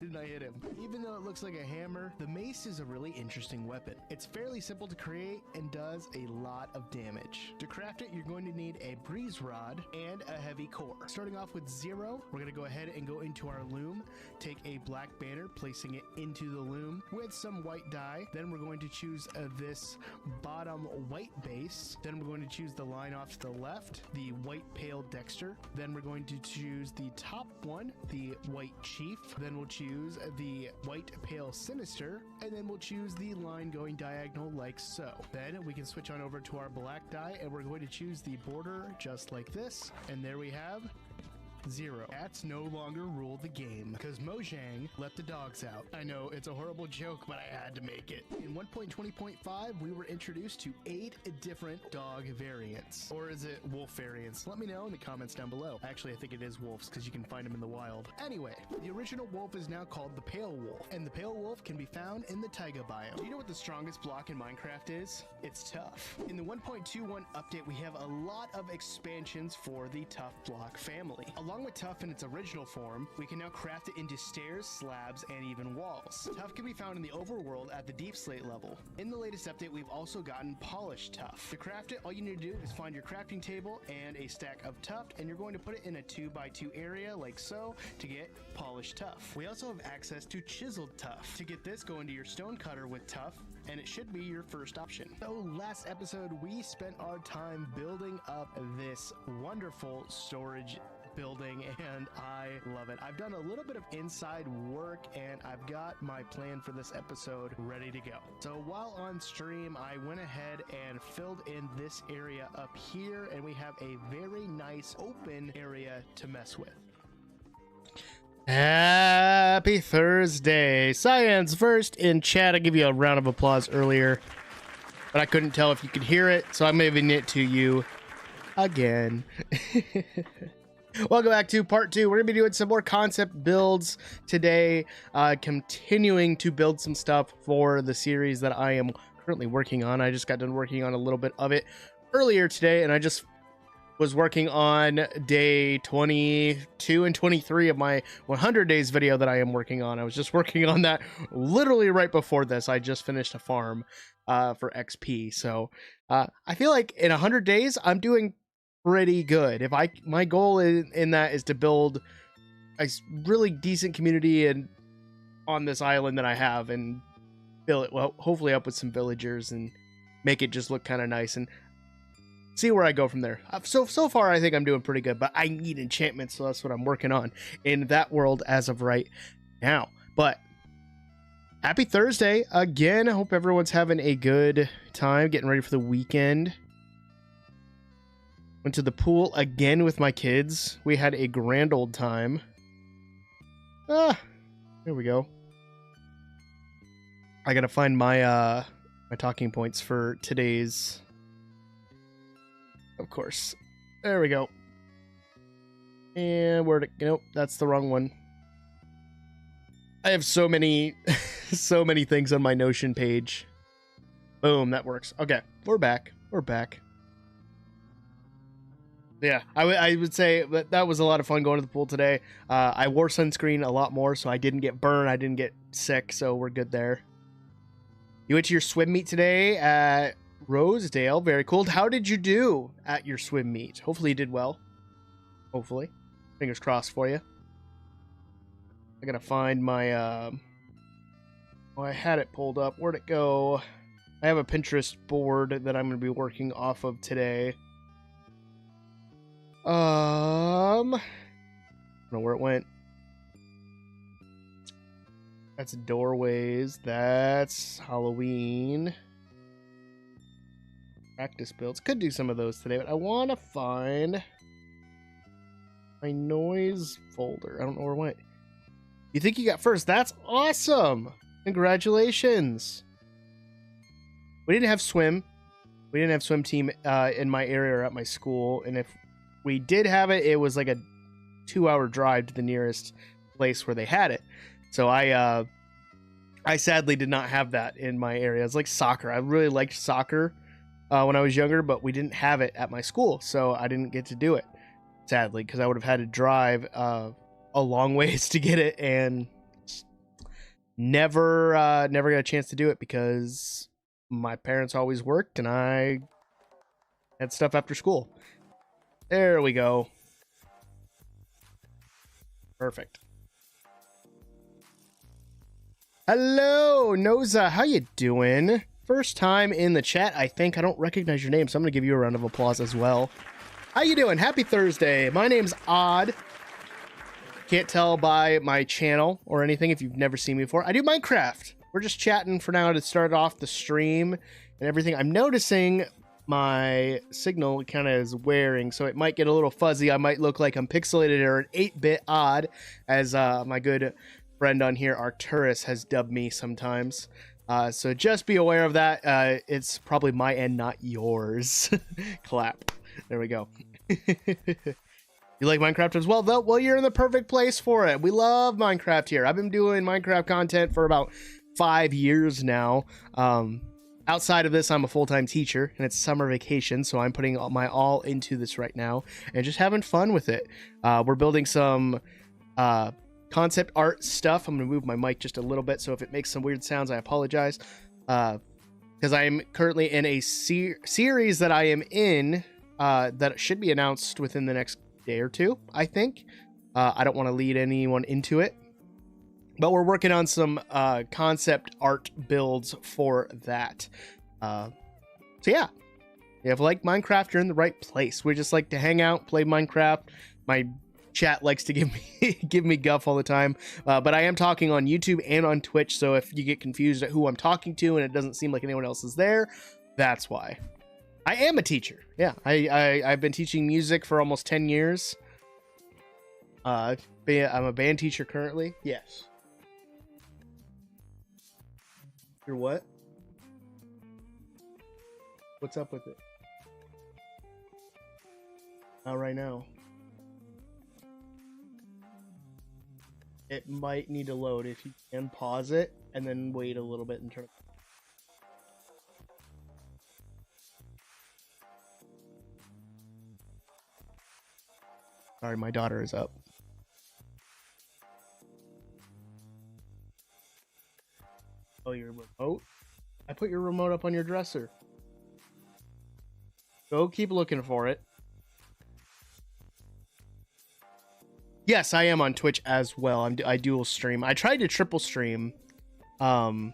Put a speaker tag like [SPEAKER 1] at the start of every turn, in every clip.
[SPEAKER 1] Didn't I hit him? Even though it looks like a hammer, the mace is a really interesting weapon. It's fairly simple to create and does a lot of damage. To craft it, you're going to need a breeze rod and a heavy core. Starting off with 0, we're going to go ahead and go into our loom, take a black banner, placing it into the loom with some white dye. Then we're going to choose this bottom white base. Then we're going to choose the line off to the left, the white pale Dexter. Then we're going to choose the top one, the white chief. Then we'll choose the white pale sinister, and then we'll choose the line going diagonal like so. Then we can switch on over to our black die, and we're going to choose the border just like this, and there we have 0. Cats no longer rule the game because Mojang let the dogs out. I know it's a horrible joke, but I had to make it. In 1.20.5, we were introduced to 8 different dog variants. Or is it wolf variants? Let me know in the comments down below. Actually, I think it is wolves because you can find them in the wild. Anyway, the original wolf is now called the pale wolf, and the pale wolf can be found in the taiga biome. Do you know what the strongest block in Minecraft is? It's tough. In the 1.21 update, we have a lot of expansions for the tough block family. Along with tough in its original form, we can now craft it into stairs, slabs, and even walls. Tough can be found in the overworld at the deep slate level. In the latest update, we've also gotten polished tough. To craft it, all you need to do is find your crafting table and a stack of tough, and you're going to put it in a 2x2 area like so to get polished tough. We also have access to chiseled tough. To get this, go into your stone cutter with tough, and it should be your first option. So last episode, we spent our time building up this wonderful storage building, and I love it. I've done a little bit of inside work, and I've got my plan for this episode ready to go. So while on stream, I went ahead and filled in this area up here, and we have a very nice open area to mess with. Happy Thursday. Science first in chat. I give you a round of applause earlier, but I couldn't tell if you could hear it, so I'm giving it to you again. Welcome back to part 2. We're going to be doing some more concept builds today, continuing to build some stuff for the series that I am currently working on. I just got done working on a little bit of it earlier today, and I just was working on day 22 and 23 of my 100 days video that I am working on. I was just working on that literally right before this. I just finished a farm for XP, so I feel like in 100 days I'm doing pretty good. My goal in that is to build a really decent community and on this island that I have, and fill it well, hopefully up with some villagers and make it just look kind of nice and see where I go from there. So far I think I'm doing pretty good, but I need enchantments, so that's what I'm working on in that world as of right now. But happy Thursday again. I hope everyone's having a good time getting ready for the weekend. Went to the pool again with my kids. We had a grand old time. There we go. I gotta find my my talking points for today's. Of course. There we go. And where'd it go? Nope, that's the wrong one. I have so many so many things on my Notion page. Boom, that works. Okay, we're back. We're back. Yeah, I would say that was a lot of fun going to the pool today. I wore sunscreen a lot more, so I didn't get burned. I didn't get sick, so we're good there. You went to your swim meet today at Rosedale. Very cool. How did you do at your swim meet? Hopefully you did well. Hopefully. Fingers crossed for you. I gotta find my... Oh, I had it pulled up. Where'd it go? I have a Pinterest board that I'm going to be working off of today. I don't know where it went. That's doorways. That's Halloween. Practice builds. Could do some of those today, but I want to find my noise folder. I don't know where it went. You think you got first? That's awesome. Congratulations. We didn't have swim. We didn't have swim team in my area or at my school, and if we did have it, it was like a 2-hour drive to the nearest place where they had it. So I sadly did not have that in my area. It's like soccer. I really liked soccer when I was younger, but we didn't have it at my school, so I didn't get to do it, sadly, because I would have had to drive a long ways to get it, and never got a chance to do it because my parents always worked and I had stuff after school. There we go. Perfect. Hello, Noza. How you doing? First time in the chat, I think. I don't recognize your name, so I'm going to give you a round of applause as well. How you doing? Happy Thursday. My name's Odd. Can't tell by my channel or anything if you've never seen me before. I do Minecraft. We're just chatting for now to start off the stream and everything. I'm noticing my signal kind of is wearing, so it might get a little fuzzy. I might look like I'm pixelated or an 8-bit Odd, as my good friend on here, Arcturus, has dubbed me sometimes. So just be aware of that. It's probably my end, not yours. Clap. There we go. You like Minecraft as well, though? Well, you're in the perfect place for it. We love Minecraft here. I've been doing Minecraft content for about 5 years now. Outside of this, I'm a full-time teacher, and it's summer vacation, so I'm putting my all into this right now and just having fun with it. We're building some concept art stuff. I'm going to move my mic just a little bit, so if it makes some weird sounds, I apologize. Because I am currently in a series that I am in that should be announced within the next day or two, I think. I don't want to lead anyone into it, but we're working on some concept art builds for that. So yeah, if you like Minecraft, you're in the right place. We just like to hang out, play Minecraft. My chat likes to give me guff all the time, but I am talking on YouTube and on Twitch, so if you get confused at who I'm talking to and it doesn't seem like anyone else is there, that's why. I am a teacher. Yeah, I've been teaching music for almost 10 years. I'm a band teacher currently. Yes. You're what? What's up with it? Not right now. It might need to load. If you can, pause it and then wait a little bit and turn it. Sorry, my daughter is up. Oh, your remote? I put your remote up on your dresser. Go keep looking for it. Yes, I am on Twitch as well. I dual stream. I tried to triple stream. Yeah,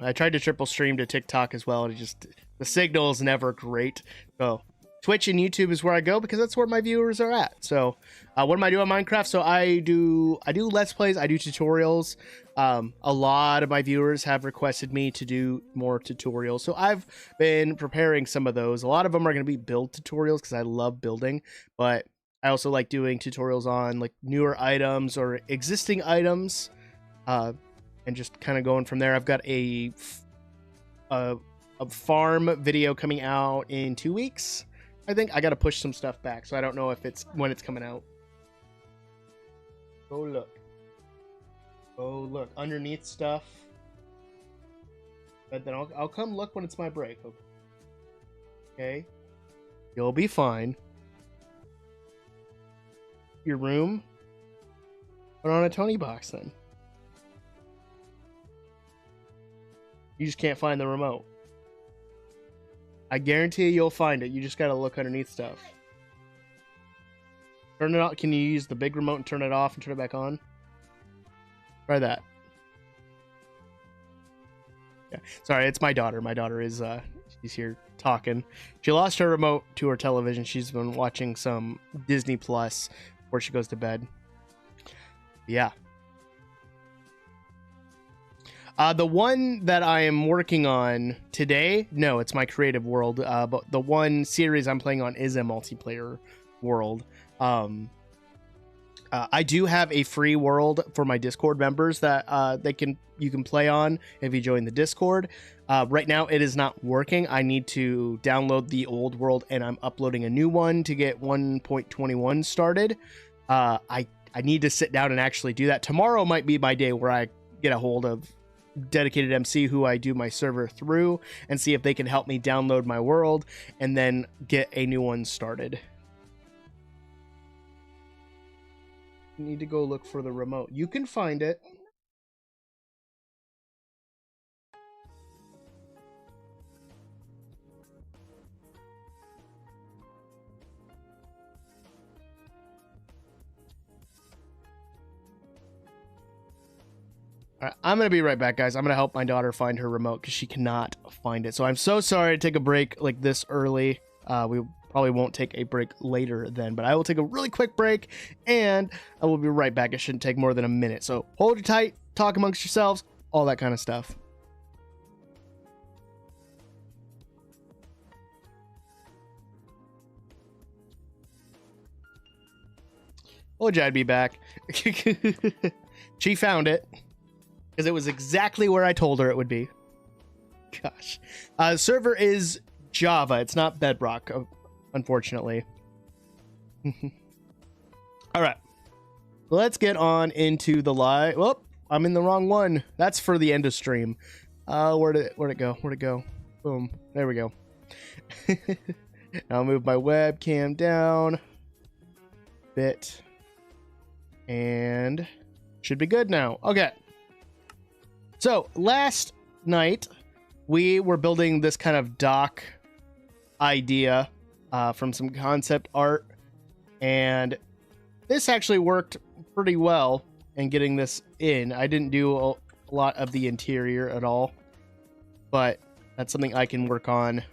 [SPEAKER 1] I tried to triple stream to TikTok as well. The signal is never great. So Twitch and YouTube is where I go because that's where my viewers are at. So what am I doing on Minecraft? So I do Let's Plays. I do tutorials. A lot of my viewers have requested me to do more tutorials. So I've been preparing some of those. A lot of them are going to be build tutorials because I love building. But I also like doing tutorials on like newer items or existing items. And just kind of going from there. I've got a farm video coming out in 2 weeks. I think I got to push some stuff back, so I don't know if it's when it's coming out. Go look. Go look underneath stuff. But then I'll come look when it's my break. Okay. You'll be fine. Your room. Put on a Tony box then. You just can't find the remote. I guarantee you'll find it. You just gotta look underneath stuff. Turn it on. Can you use the big remote and turn it off and turn it back on? Try that. Yeah. Sorry, it's my daughter. My daughter is she's here talking. She lost her remote to her television. She's been watching some Disney Plus before she goes to bed. Yeah. The one that I am working on today, no, it's my creative world. But the one series I'm playing on is a multiplayer world. I do have a free world for my Discord members that you can play on if you join the Discord. Right now, it is not working. I need to download the old world, and I'm uploading a new one to get 1.21 started. I need to sit down and actually do that. Tomorrow might be my day where I get a hold of Dedicated MC, who I do my server through, and see if they can help me download my world and then get a new one started. You need to go look for the remote. You can find it. All right, I'm going to be right back, guys. I'm going to help my daughter find her remote because she cannot find it. So I'm so sorry to take a break like this early. We probably won't take a break later then, but I will take a really quick break and I will be right back. It shouldn't take more than a minute. So hold it tight, talk amongst yourselves, all that kind of stuff. Told you I'd be back. She found it because it was exactly where I told her it would be. Gosh. Server is Java. It's not Bedrock, unfortunately. All right. Let's get on into the live. Whoop, I'm in the wrong one. That's for the end of stream. Where'd it go? Where'd it go? Boom. There we go. Now I'll move my webcam down a bit. And should be good now. Okay. So last night we were building this kind of dock idea from some concept art, and this actually worked pretty well in getting this in. I didn't do a lot of the interior at all, but that's something I can work on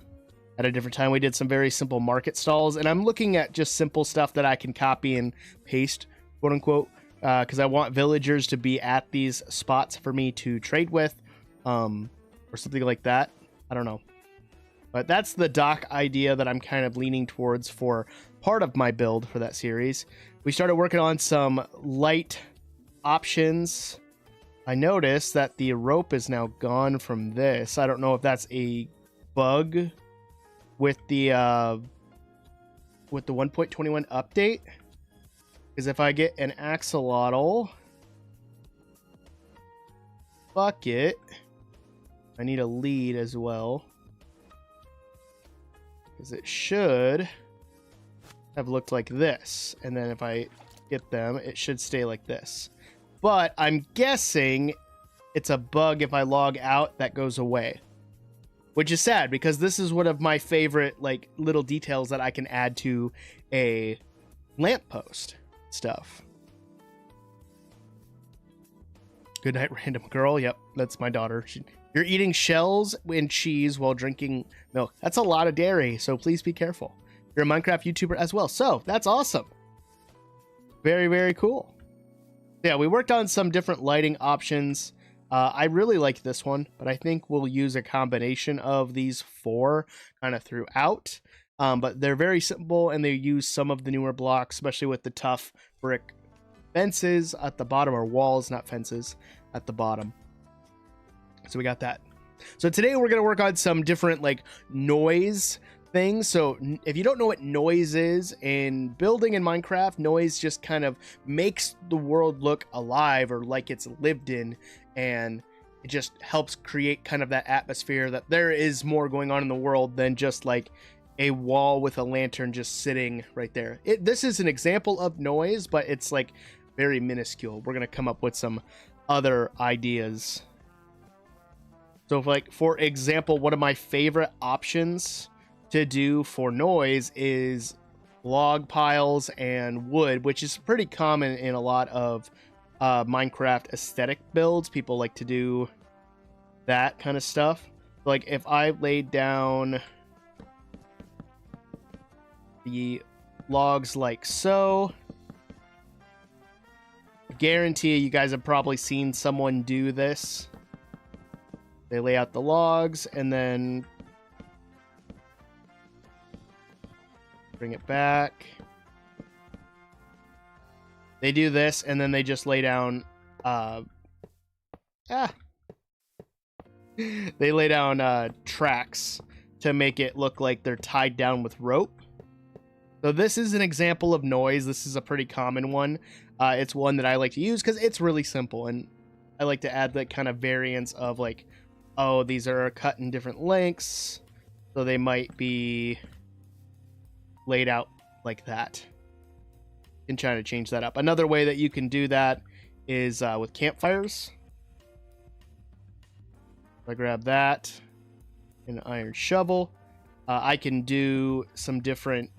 [SPEAKER 1] at a different time. We did some very simple market stalls, and I'm looking at just simple stuff that I can copy and paste, quote unquote, because I want villagers to be at these spots for me to trade with, or something like that. I don't know. But that's the dock idea that I'm kind of leaning towards for part of my build for that series. We started working on some light options. I noticed that the rope is now gone from this. I don't know if that's a bug with the 1.21 update. Because if I get an axolotl bucket, I need a lead as well. Because it should have looked like this. And then if I get them, it should stay like this. But I'm guessing it's a bug if I log out that goes away. Which is sad because this is one of my favorite like little details that I can add to a lamppost stuff. Good night, random girl. Yep, that's my daughter. You're eating shells and cheese while drinking milk. That's a lot of dairy, so please be careful. You're a Minecraft YouTuber as well, so that's awesome. Very, very cool. Yeah, we worked on some different lighting options. I really like this one, but I think we'll use a combination of these four kind of throughout. But they're very simple, and they use some of the newer blocks, especially with the tough brick fences at the bottom, or walls, not fences, at the bottom. So we got that. So today we're going to work on some different like noise things. So if you don't know what noise is in building in Minecraft, noise just kind of makes the world look alive or like it's lived in, and it just helps create kind of that atmosphere that there is more going on in the world than just like a wall with a lantern just sitting right there. This is an example of noise, but it's like very minuscule. We're going to come up with some other ideas. So if, like, for example, one of my favorite options to do for noise is log piles and wood, which is pretty common in a lot of Minecraft aesthetic builds. People like to do that kind of stuff. Like if I laid down the logs like so, guarantee you guys have probably seen someone do this. They lay out the logs and then bring it back. They do this and then they just lay down they lay down tracks to make it look like they're tied down with rope. So this is an example of noise. This is a pretty common one. It's one that I like to use because it's really simple, and I like to add that kind of variance of like, oh, these are cut in different lengths, so they might be laid out like that. And trying to change that up. Another way that you can do that is with campfires. If I grab that, an iron shovel, I can do some different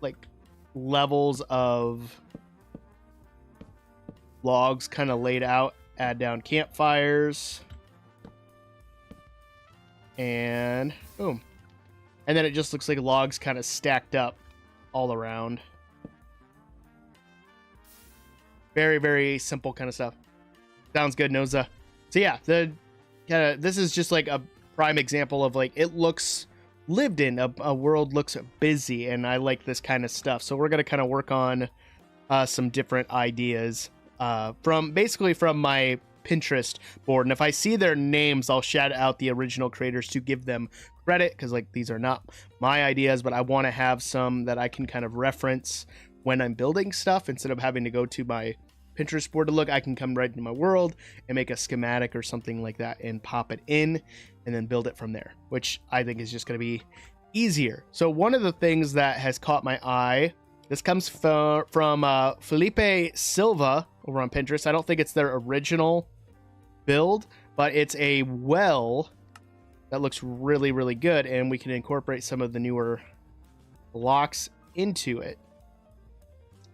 [SPEAKER 1] like levels of logs kind of laid out. Add down campfires. And boom. And then it just looks like logs kind of stacked up all around. Very, very simple kind of stuff. Sounds good, Noza. So yeah, this is just like a prime example of like, it looks lived in, a world looks busy, and I like this kind of stuff. So we're going to kind of work on some different ideas from my Pinterest board. And if I see their names, I'll shout out the original creators to give them credit, because like these are not my ideas, but I want to have some that I can kind of reference when I'm building stuff. Instead of having to go to my Pinterest board to look, I can come right into my world and make a schematic or something like that and pop it in and then build it from there, which I think is just going to be easier. So one of the things that has caught my eye, this comes from Felipe Silva over on Pinterest. I don't think it's their original build, but it's a well that looks really, really good, and we can incorporate some of the newer blocks into it.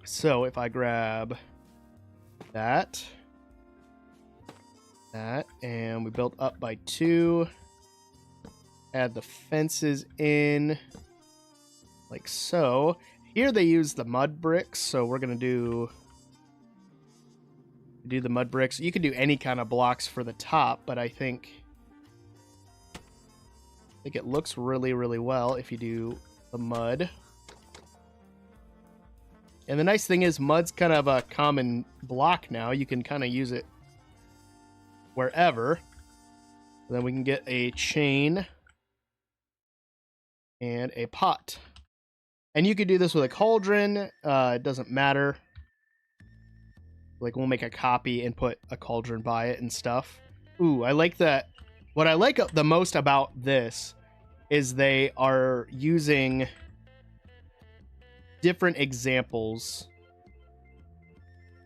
[SPEAKER 1] So if I grab that, and we built up by 2, add the fences in like so. Here they use the mud bricks, so we're gonna do the mud bricks. You can do any kind of blocks for the top, but I think it looks really, really well if you do the mud. And the nice thing is mud's kind of a common block now. You can kind of use it wherever. And then we can get a chain and a pot. And you could do this with a cauldron. It doesn't matter. Like, we'll make a copy and put a cauldron by it and stuff. Ooh, I like that. What I like the most about this is they are using different examples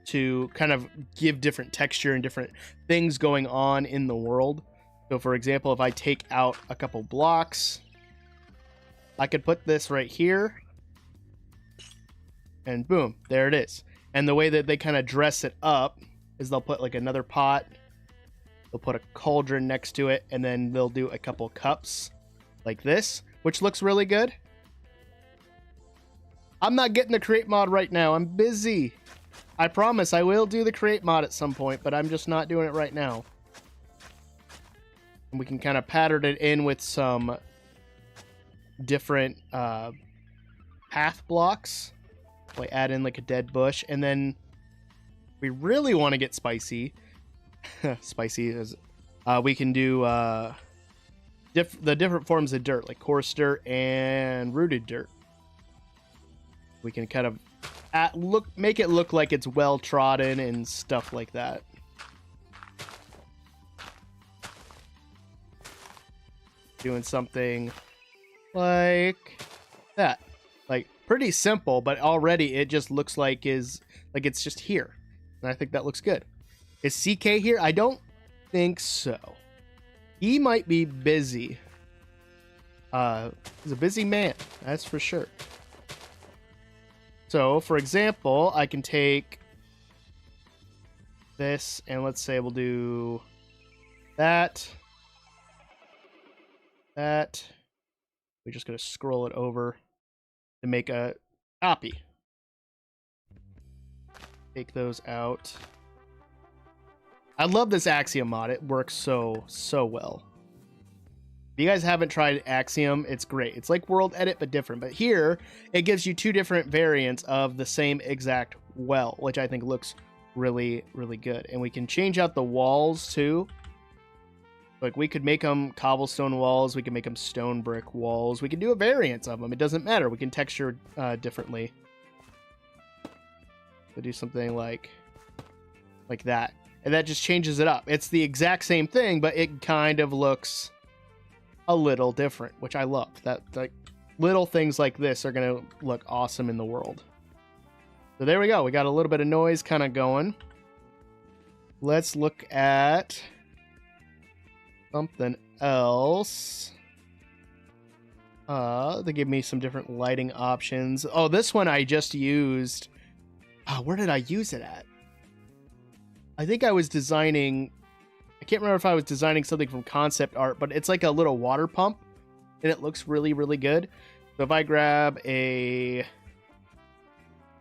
[SPEAKER 1] to kind of give different texture and different things going on in the world. So for example, if I take out a couple blocks, I could put this right here and boom, there it is. And the way that they kind of dress it up is they'll put like another pot, they'll put a cauldron next to it, and then they'll do a couple cups like this, which looks really good. I'm not getting the create mod right now. I'm busy. I promise I will do the create mod at some point, but I'm just not doing it right now. And we can kind of pattern it in with some different path blocks. Like add in like a dead bush, and then we really want to get spicy. Spicy is we can do the different forms of dirt, like coarse dirt and rooted dirt. We can kind of make it look like it's well trodden and stuff like that. Doing something like that. Like pretty simple, but already it just looks like it's just here. And I think that looks good. Is CK here? I don't think so. He might be busy. He's a busy man, that's for sure. So, for example, I can take this, and let's say we'll do that. We're just going to scroll it over to make a copy. Take those out. I love this Axiom mod. It works so well. If you guys haven't tried Axiom, it's great. It's like World Edit, but different. But here, it gives you 2 different variants of the same exact well, which I think looks really, really good. And we can change out the walls, too. Like, we could make them cobblestone walls. We can make them stone brick walls. We can do a variance of them. It doesn't matter. We can texture differently. We'll do something like that. And that just changes it up. It's the exact same thing, but it kind of looks a little different, which I love. That, like, little things like this are going to look awesome in the world. So there we go. We got a little bit of noise kind of going. Let's look at something else. They give me some different lighting options. Oh, this one I just used. Where did I use it at? I think I was designing, I can't remember if I was designing something from concept art, but it's like a little water pump and it looks really, really good. So if I grab a,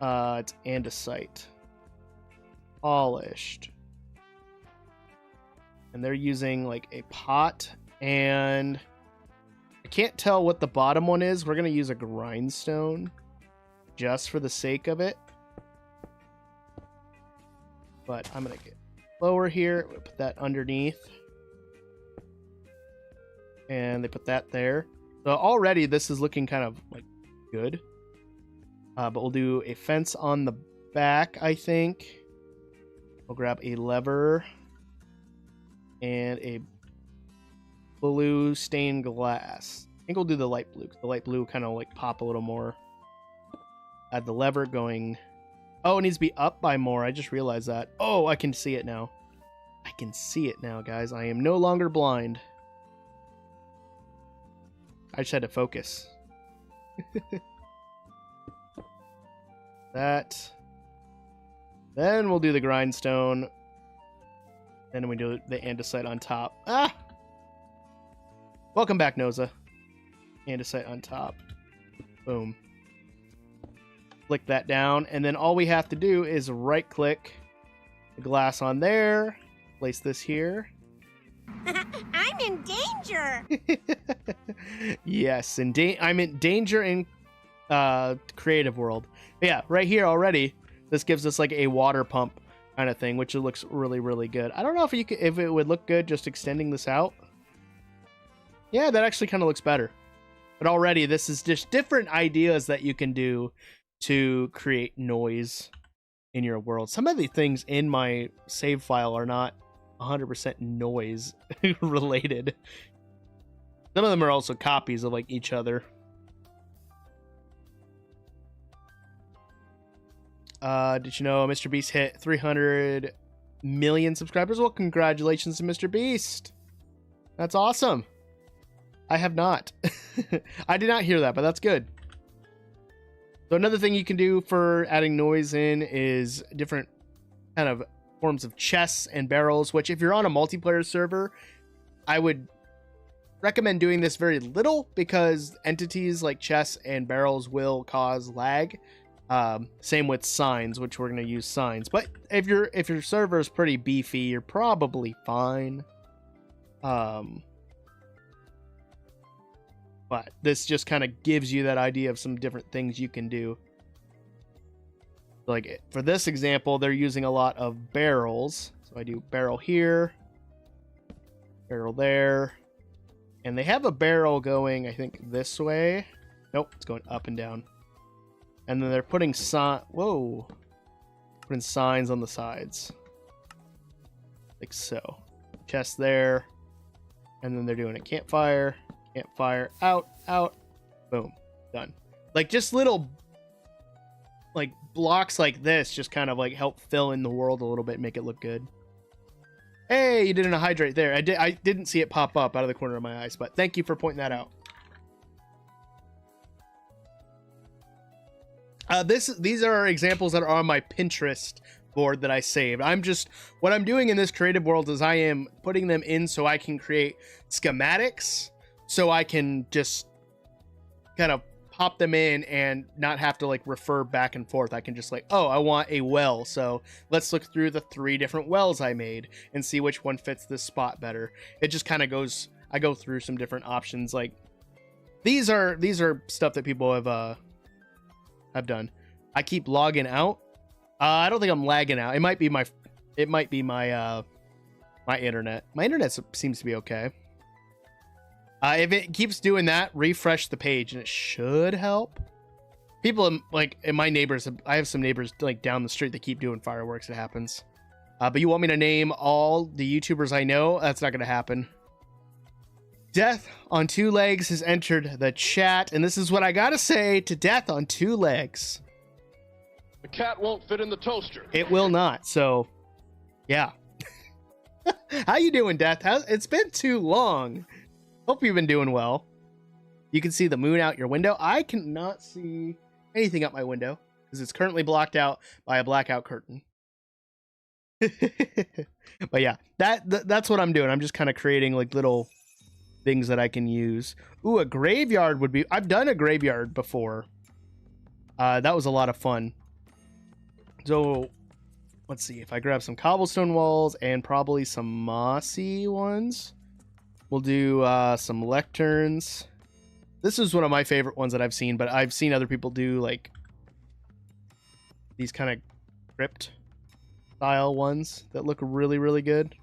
[SPEAKER 1] it's andesite, polished, and they're using like a pot, and I can't tell what the bottom one is. We're going to use a grindstone just for the sake of it. But I'm going to get lower here. We'll put that underneath. And they put that there. So already this is looking kind of like good. But we'll do a fence on the back, I think. We'll grab a lever and a blue stained glass. I think we'll do the light blue, because the light blue kind of like pop a little more. Add the lever going. Oh, it needs to be up by more. I just realized that. Oh, I can see it now. I can see it now, guys. I am no longer blind. I just had to focus. That. Then we'll do the grindstone. Then we do the andesite on top. Ah! Welcome back, Noza. Andesite on top. Boom. Click that down, and then all we have to do is right-click the glass on there. Place this here.
[SPEAKER 2] I'm in danger!
[SPEAKER 1] Yes, I'm in danger in creative world. But yeah, right here already, this gives us like a water pump kind of thing, which it looks really, really good. I don't know if if it would look good just extending this out. Yeah, that actually kind of looks better. But already, this is just different ideas that you can do to create noise in your world. Some of the things in my save file are not 100% noise related. Some of them are also copies of like each other. Did you know Mr. Beast hit 300 million subscribers? Well, congratulations to Mr. Beast. That's awesome. I have not. I did not hear that, but that's good. So another thing you can do for adding noise in is different kind of forms of chests and barrels, which if you're on a multiplayer server, I would recommend doing this very little, because entities like chests and barrels will cause lag. Same with signs, which we're going to use signs. But if your server is pretty beefy, you're probably fine. But this just kind of gives you that idea of some different things you can do. Like for this example, they're using a lot of barrels. So I do barrel here, barrel there, and they have a barrel going, I think, this way. Nope, it's going up and down. And then they're putting putting signs on the sides, like so. Chest there, and then they're doing a campfire. Campfire, out, boom, done. Like just little like blocks like this just kind of like help fill in the world a little bit and make it look good. Hey, you didn't hydrate there. I didn't see it pop up out of the corner of my eyes, but thank you for pointing that out. These are examples that are on my Pinterest board that I saved. What I'm doing in this creative world is I am putting them in so I can create schematics, so I can just kind of pop them in and not have to like refer back and forth. I can just like, oh, I want a well, so let's look through the 3 different wells I made and see which one fits this spot better. It just kind of goes, I go through some different options. Like these are stuff that people have done. I keep logging out. I don't think I'm lagging out. It might be my my internet. My internet seems to be okay. If it keeps doing that, refresh the page and it should help. People like in my neighbors, I have some neighbors like down the street that keep doing fireworks. It happens. But you want me to name all the YouTubers I know? That's not going to happen. Death on 2 Legs has entered the chat, and this is what I gotta say to Death on 2 Legs.
[SPEAKER 3] The cat won't fit in the toaster.
[SPEAKER 1] It will not. So, yeah. How you doing, Death? It's been too long. Hope you've been doing well. You can see the moon out your window. I cannot see anything out my window because it's currently blocked out by a blackout curtain. But yeah, that's what I'm doing. I'm just kind of creating like little things that I can use. Ooh, a graveyard would be... I've done a graveyard before. That was a lot of fun. So, let's see. If I grab some cobblestone walls and probably some mossy ones, we'll do some lecterns. This is one of my favorite ones that I've seen, but I've seen other people do like these kind of crypt style ones that look really, really good.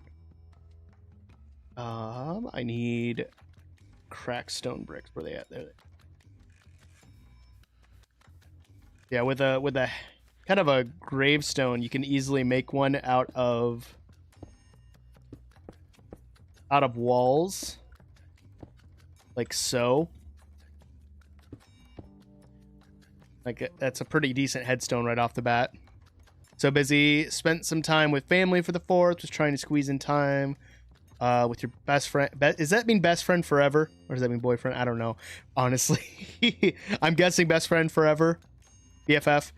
[SPEAKER 1] I need cracked stone bricks. Where are they at? There. Yeah, with a kind of a gravestone, you can easily make one out of walls, like so. Like that's a pretty decent headstone right off the bat. So busy, spent some time with family for the 4th, was trying to squeeze in time with your best friend. Does that mean best friend forever? Or does that mean boyfriend? I don't know. Honestly, I'm guessing best friend forever. BFF.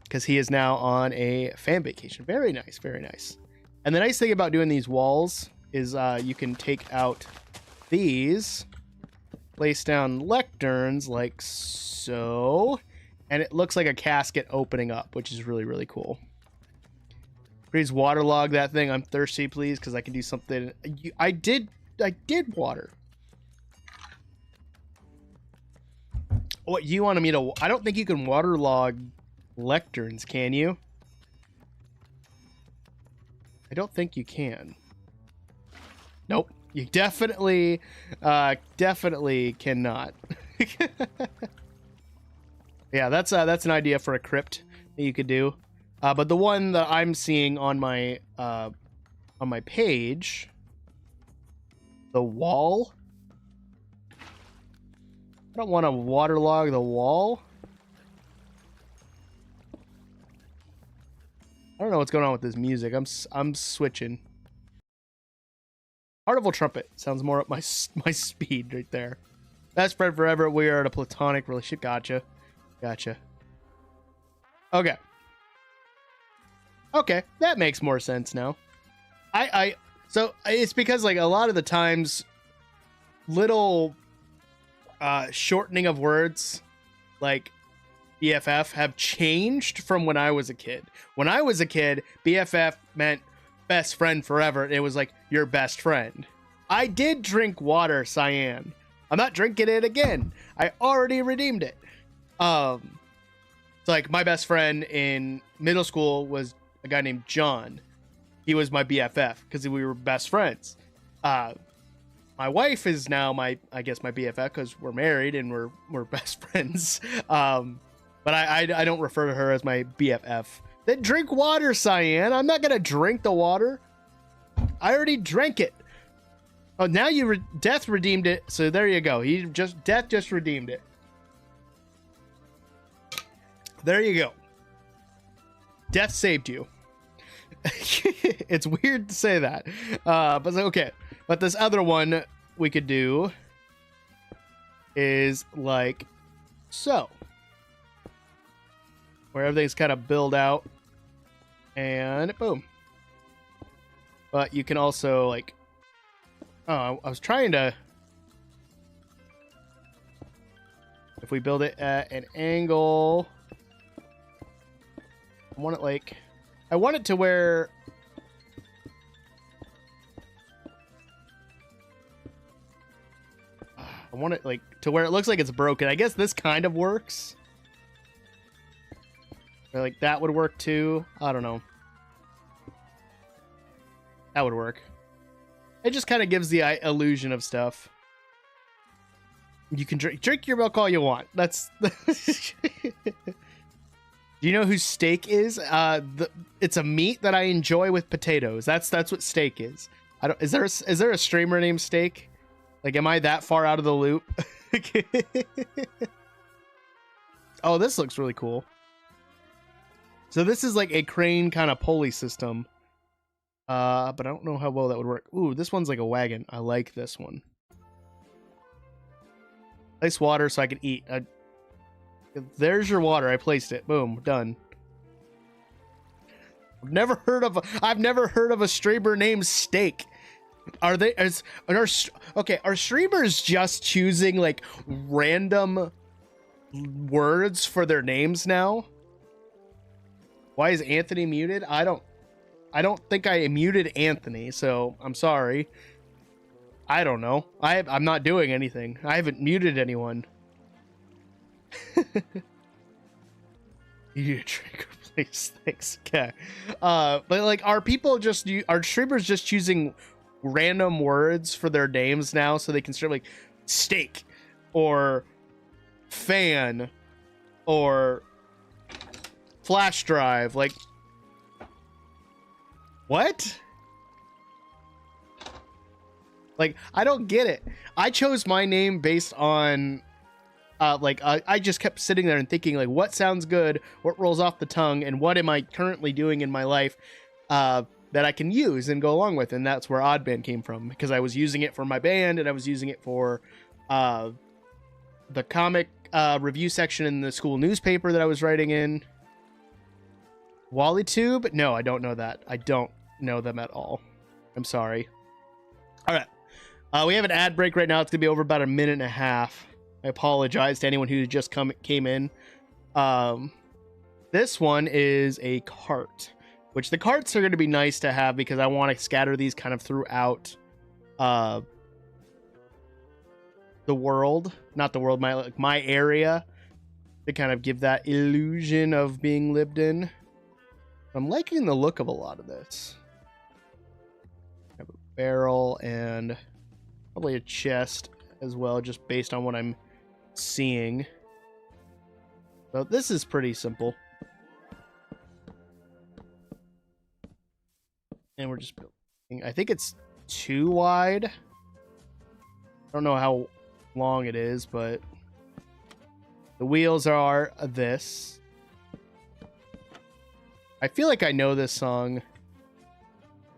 [SPEAKER 1] Because he is now on a fan vacation. Very nice, very nice. And the nice thing about doing these walls is you can take out these, place down lecterns like so, and it looks like a casket opening up, which is really, really cool. Please waterlog that thing. I'm thirsty, please, because I can do something. I did water. What you wanted me to... I don't think you can waterlog lecterns, can you? I don't think you can. Nope. You definitely cannot. Yeah, that's an idea for a crypt that you could do. But the one that I'm seeing on my page, the wall. I don't want to waterlog the wall. I don't know what's going on with this music. I'm switching. Heartful Trumpet sounds more up my speed right there. Best friend forever. We are in a platonic relationship. Gotcha. Okay. Okay, that makes more sense now. So it's because like a lot of the times, little shortening of words like BFF have changed from when I was a kid. When I was a kid, BFF meant best friend forever. It was like your best friend. I did drink water, Cyan. I'm not drinking it again. I already redeemed it. It's like my best friend in middle school was a guy named John. He was my BFF because we were best friends. My wife is now I guess my BFF because we're married and we're best friends. But I don't refer to her as my BFF. Then drink water, Cyan. I'm not gonna drink the water. I already drank it. Oh, now Death redeemed it. So there you go. Death just redeemed it. There you go. Death saved you. It's weird to say that. But okay. But this other one we could do is like so. Where everything's kind of built out. And boom. But you can also like... Oh, I was trying to... If we build it at an angle... I want it like... I want it to where... I want it like to where it looks like it's broken. I guess this kind of works. Or like that would work too. I don't know. That would work. It just kind of gives the illusion of stuff. You can drink your milk all you want. That's... Do you know who steak is? It's a meat that I enjoy with potatoes. That's what steak is. Is there a streamer named Steak? Like, am I that far out of the loop? Oh, this looks really cool. So this is like a crane kind of pulley system. But I don't know how well that would work. Ooh, this one's like a wagon. I like this one. Place water so I can eat. There's your water. I placed it. Boom. Done. I've never heard of a streamer named Steak. Are streamers just choosing like random words for their names now? Why is Anthony muted? I don't think I muted Anthony, so I'm sorry. I don't know. I'm not doing anything. I haven't muted anyone. You drink, please. Thanks. Okay. But like, are streamers just choosing random words for their names now so they can start like steak or fan or flash drive? Like, what? Like, I don't get it. I chose my name based on I just kept sitting there and thinking, like, what sounds good, what rolls off the tongue, and what am I currently doing in my life that I can use and go along with. And that's where OddMan came from, because I was using it for my band, and I was using it for the comic review section in the school newspaper that I was writing in. WallyTube? No, I don't know that. I don't know them at all. I'm sorry. All right. We have an ad break right now. It's going to be over about a minute and a half. I apologize to anyone who just came in. This one is a cart, which the carts are going to be nice to have because I want to scatter these kind of throughout the world. Not the world, my area, to kind of give that illusion of being lived in. I'm liking the look of a lot of this. I have a barrel and probably a chest as well, just based on what I'm seeing. So this is pretty simple. And we're just building. I think it's 2 wide. I don't know how long it is, but the wheels are this. I feel like I know this song.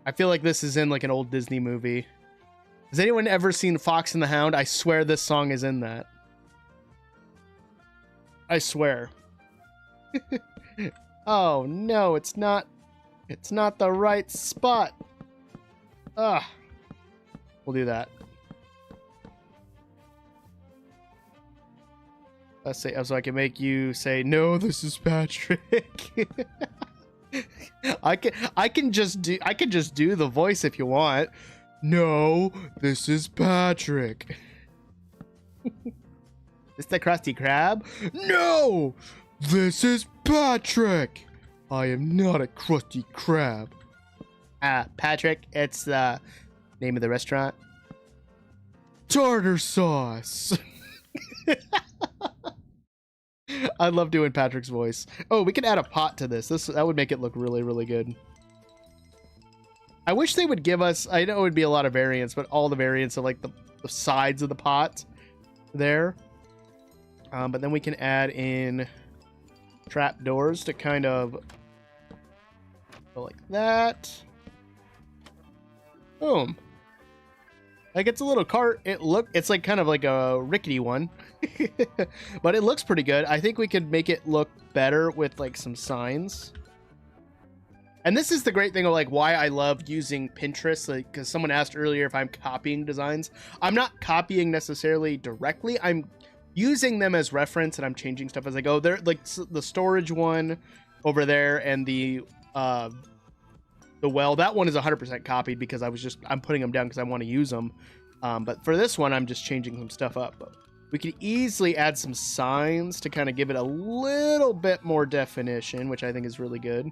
[SPEAKER 1] I feel like this is in like an old Disney movie. Has anyone ever seen Fox and the Hound? I swear this song is in that. I swear. Oh no, it's not. It's not the right spot. Ugh. We'll do that. Let's say, so I can make you say, no, this is Patrick. I can just do the voice if you want. No, this is Patrick. Is the Krusty Krab? No, this is Patrick. I am not a Krusty Krab. Patrick, it's the name of the restaurant. Tartar sauce. I love doing Patrick's voice. Oh, we could add a pot to this. That would make it look really, really good. I wish they would give us, I know it would be a lot of variants, but all the variants of like the sides of the pot there. But then we can add in trap doors to kind of go like that. Boom. Like, it's a little cart. It's like kind of like a rickety one. But it looks pretty good. I think we could make it look better with like some signs. And this is the great thing of like why I love using Pinterest, like, because someone asked earlier if I'm copying designs. I'm not copying necessarily directly. I'm using them as reference, and I'm changing stuff as I go. They're like the storage one over there and the well, that one is 100% copied because I'm putting them down because I want to use them. But for this one, I'm just changing some stuff up. But we could easily add some signs to kind of give it a little bit more definition, which I think is really good.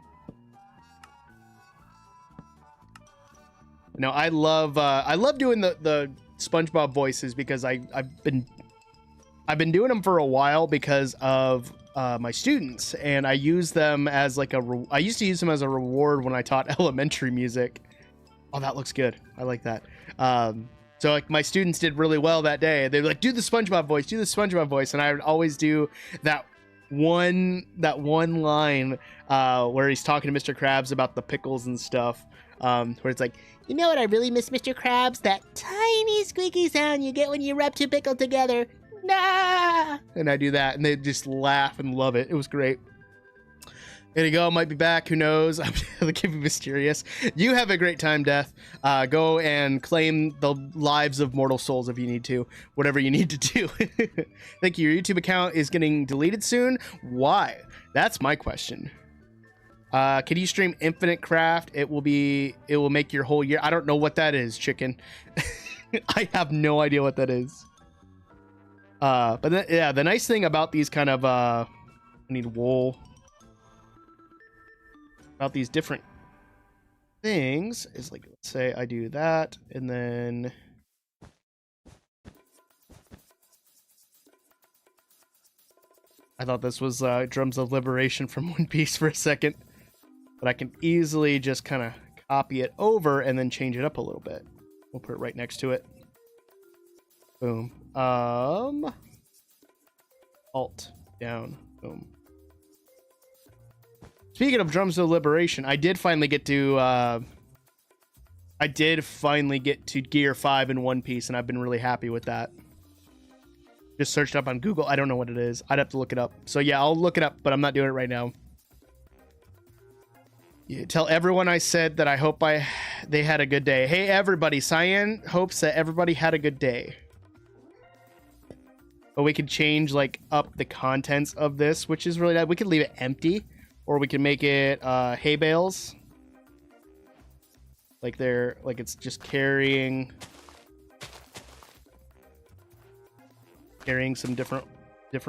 [SPEAKER 1] You know, I love doing the SpongeBob voices because I've been doing them for a while because of my students, and I use them as like I used to use them as a reward when I taught elementary music. Oh, that looks good. I like that. So like my students did really well that day. They're like, do the SpongeBob voice, do the SpongeBob voice, and I would always do that one line where he's talking to Mr. Krabs about the pickles and stuff. Where it's like, you know what I really miss, Mr. Krabs? That tiny squeaky sound you get when you rub 2 pickles together. Nah! And I do that, and they just laugh and love it. It was great. There you go. Might be back. Who knows? I'm gonna keep it mysterious. You have a great time, Death. Go and claim the lives of mortal souls if you need to. Whatever you need to do. Thank you. Your YouTube account is getting deleted soon. Why? That's my question. Can you stream Infinite Craft? It will make your whole year. I don't know what that is, chicken. I have no idea what that is. But yeah, the nice thing about these kind of I need wool. About these different things is like, let's say I do that, and then I thought this was Drums of Liberation from One Piece for a second, but I can easily just kind of copy it over and then change it up a little bit. We'll put it right next to it. Boom. Alt down. Boom. Speaking of Drums of Liberation, I did finally get to Gear 5 in One Piece, and I've been really happy with that. Just searched up on Google. I don't know what it is. I'd have to look it up. So yeah, I'll look it up, but I'm not doing it right now. You tell everyone I said that I hope they had a good day. Hey everybody, Cyan hopes that everybody had a good day. But we could change like up the contents of this, which is really nice. We could leave it empty. Or we can make it hay bales. Like it's just carrying some different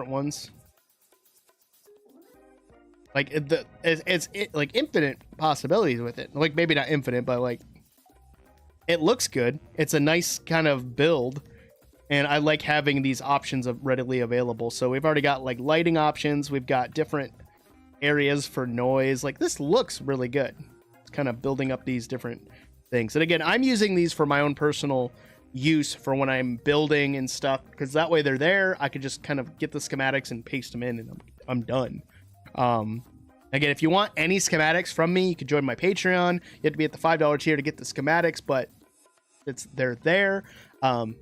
[SPEAKER 1] ones. Like it's like infinite possibilities with it. Like maybe not infinite, but like it looks good. It's a nice kind of build. And I like having these options readily available. So we've already got like lighting options. We've got different areas for noise. Like this looks really good. It's kind of building up these different things. And again, I'm using these for my own personal use for when I'm building and stuff, because that way they're there. I could just kind of get the schematics and paste them in, and I'm done. Again, if you want any schematics from me, you can join my Patreon. You have to be at the $5 tier to get the schematics, but they're there.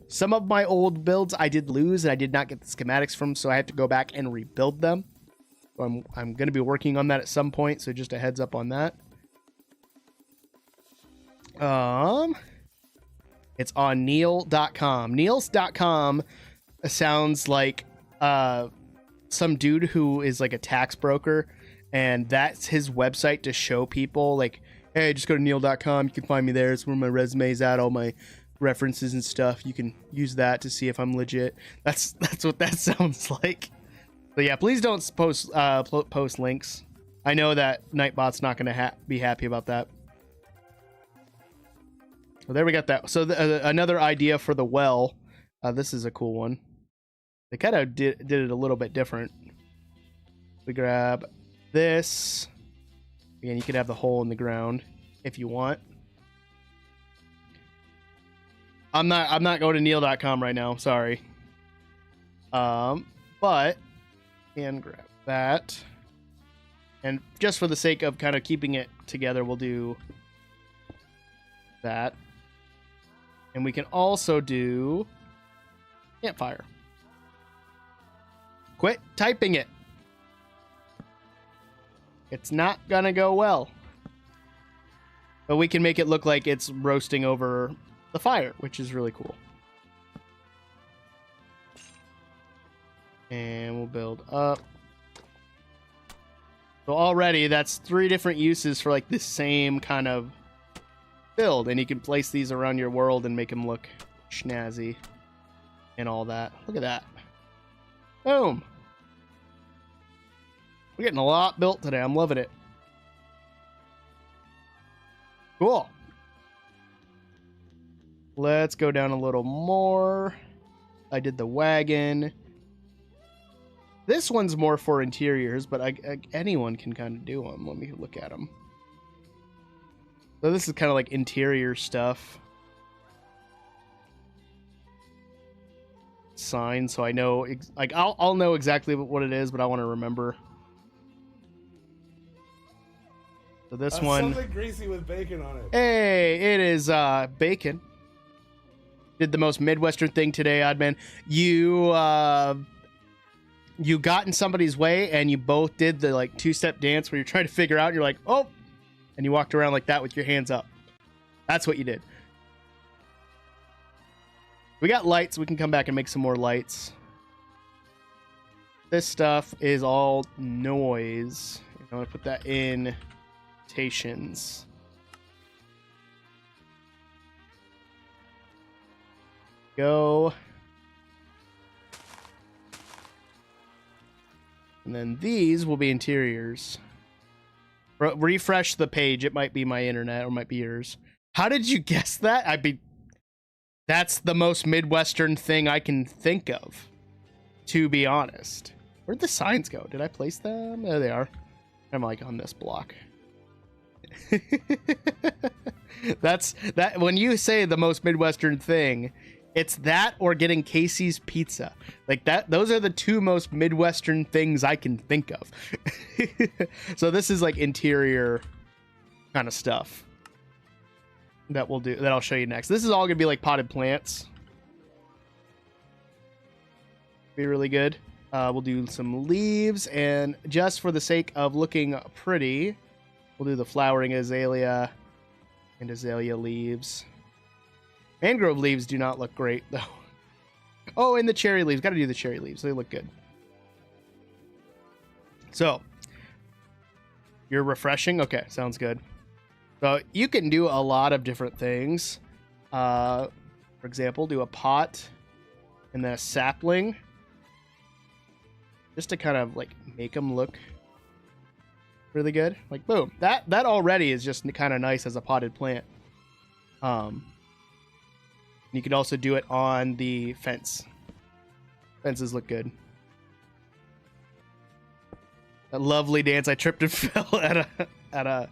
[SPEAKER 1] Some of my old builds I did lose and I did not get the schematics from, so I had to go back and rebuild them. I'm going to be working on that at some point, so just a heads up on that. It's on Neil.com. Neil's.com sounds like some dude who is like a tax broker, and that's his website to show people like, hey, just go to Neil.com. You can find me there. It's where my resume's at, all my references and stuff. You can use that to see if I'm legit. That's what that sounds like. So yeah, please don't post links. I know that Nightbot's not going to be happy about that. Well, there we got that. So another idea for the well. This is a cool one. They kind of did it a little bit different. We grab this. Again, you could have the hole in the ground if you want. I'm not going to Neil.com right now. Sorry. But and grab that, and just for the sake of kind of keeping it together, we'll do that, and we can also do campfire. Quit typing it. It's not gonna go well, but we can make it look like it's roasting over the fire, which is really cool. And we'll build up. So already that's 3 different uses for like this same kind of build, and you can place these around your world and make them look snazzy and all that. Look at that. Boom. We're getting a lot built today. I'm loving it. Cool. Let's go down a little more. I did the wagon. This one's more for interiors, but anyone can kind of do them. Let me look at them. So this is kind of like interior stuff. Sign, so I know, like I'll know exactly what it is, but I want to remember. So this one,
[SPEAKER 4] something greasy with bacon on it.
[SPEAKER 1] Hey, it is bacon. Did the most Midwestern thing today, Oddman. You you got in somebody's way and you both did the like two-step dance where you're trying to figure out and you're like, oh, and you walked around like that with your hands up. That's what you did. We got lights. We can come back and make some more lights. This stuff is all noise. I'm going to put that in rotations. Go. And then these will be interiors. Refresh the page. It might be my internet or might be yours. How did you guess that? That's the most Midwestern thing I can think of, to be honest. Where'd the signs go? Did I place them? There they are. I'm like on this block. That's that. When you say the most Midwestern thing, it's that or getting Casey's pizza. Like that. Those are the two most Midwestern things I can think of. So this is like interior kind of stuff that we'll do, that I'll show you next. This is all gonna be like potted plants. Be really good. We'll do some leaves, and just for the sake of looking pretty, we'll do the flowering azalea and azalea leaves. Mangrove leaves do not look great, though. Oh, and the cherry leaves. Got to do the cherry leaves. They look good. So, you're refreshing? Okay, sounds good. So, you can do a lot of different things. For example, do a pot and then a sapling. Just to kind of, like, make them look really good. Like, boom. That already is just kind of nice as a potted plant. You could also do it on the fence. Fences look good. That lovely dance. I tripped and fell at a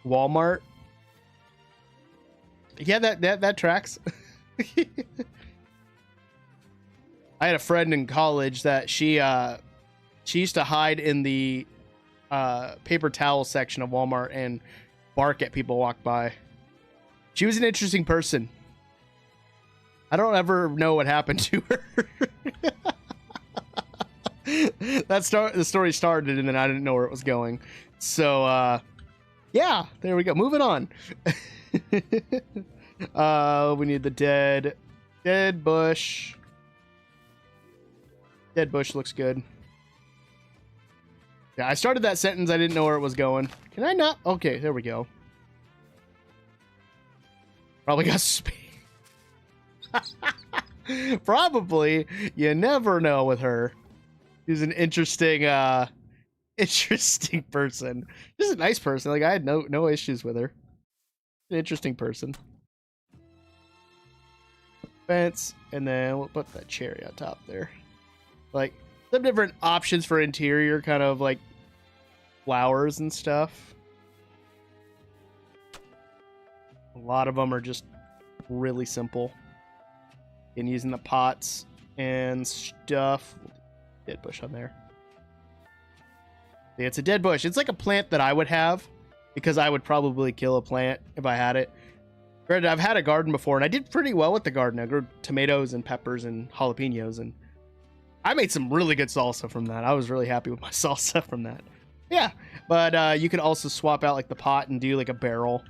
[SPEAKER 1] Walmart. Yeah, that tracks. I had a friend in college that she used to hide in the paper towel section of Walmart and bark at people walk by. She was an interesting person. I don't ever know what happened to her. The story started and then I didn't know where it was going. So, yeah, there we go. Moving on. We need the dead bush. Dead bush looks good. Yeah, I started that sentence. I didn't know where it was going. Can I not? Okay, there we go. Probably got space. Probably. You never know with her. She's an interesting person. She's a nice person. Like, I had no issues with her. An interesting person. Fence, and then we'll put that cherry on top there. Like, some different options for interior kind of like flowers and stuff. A lot of them are just really simple. And using the pots and stuff. Dead bush on there. Yeah, it's a dead bush. It's like a plant that I would have, because I would probably kill a plant if I had it. Granted, I've had a garden before, and I did pretty well with the garden. I grew tomatoes and peppers and jalapenos, and I made some really good salsa from that. I was really happy with my salsa from that. Yeah, but you could also swap out like the pot and do like a barrel.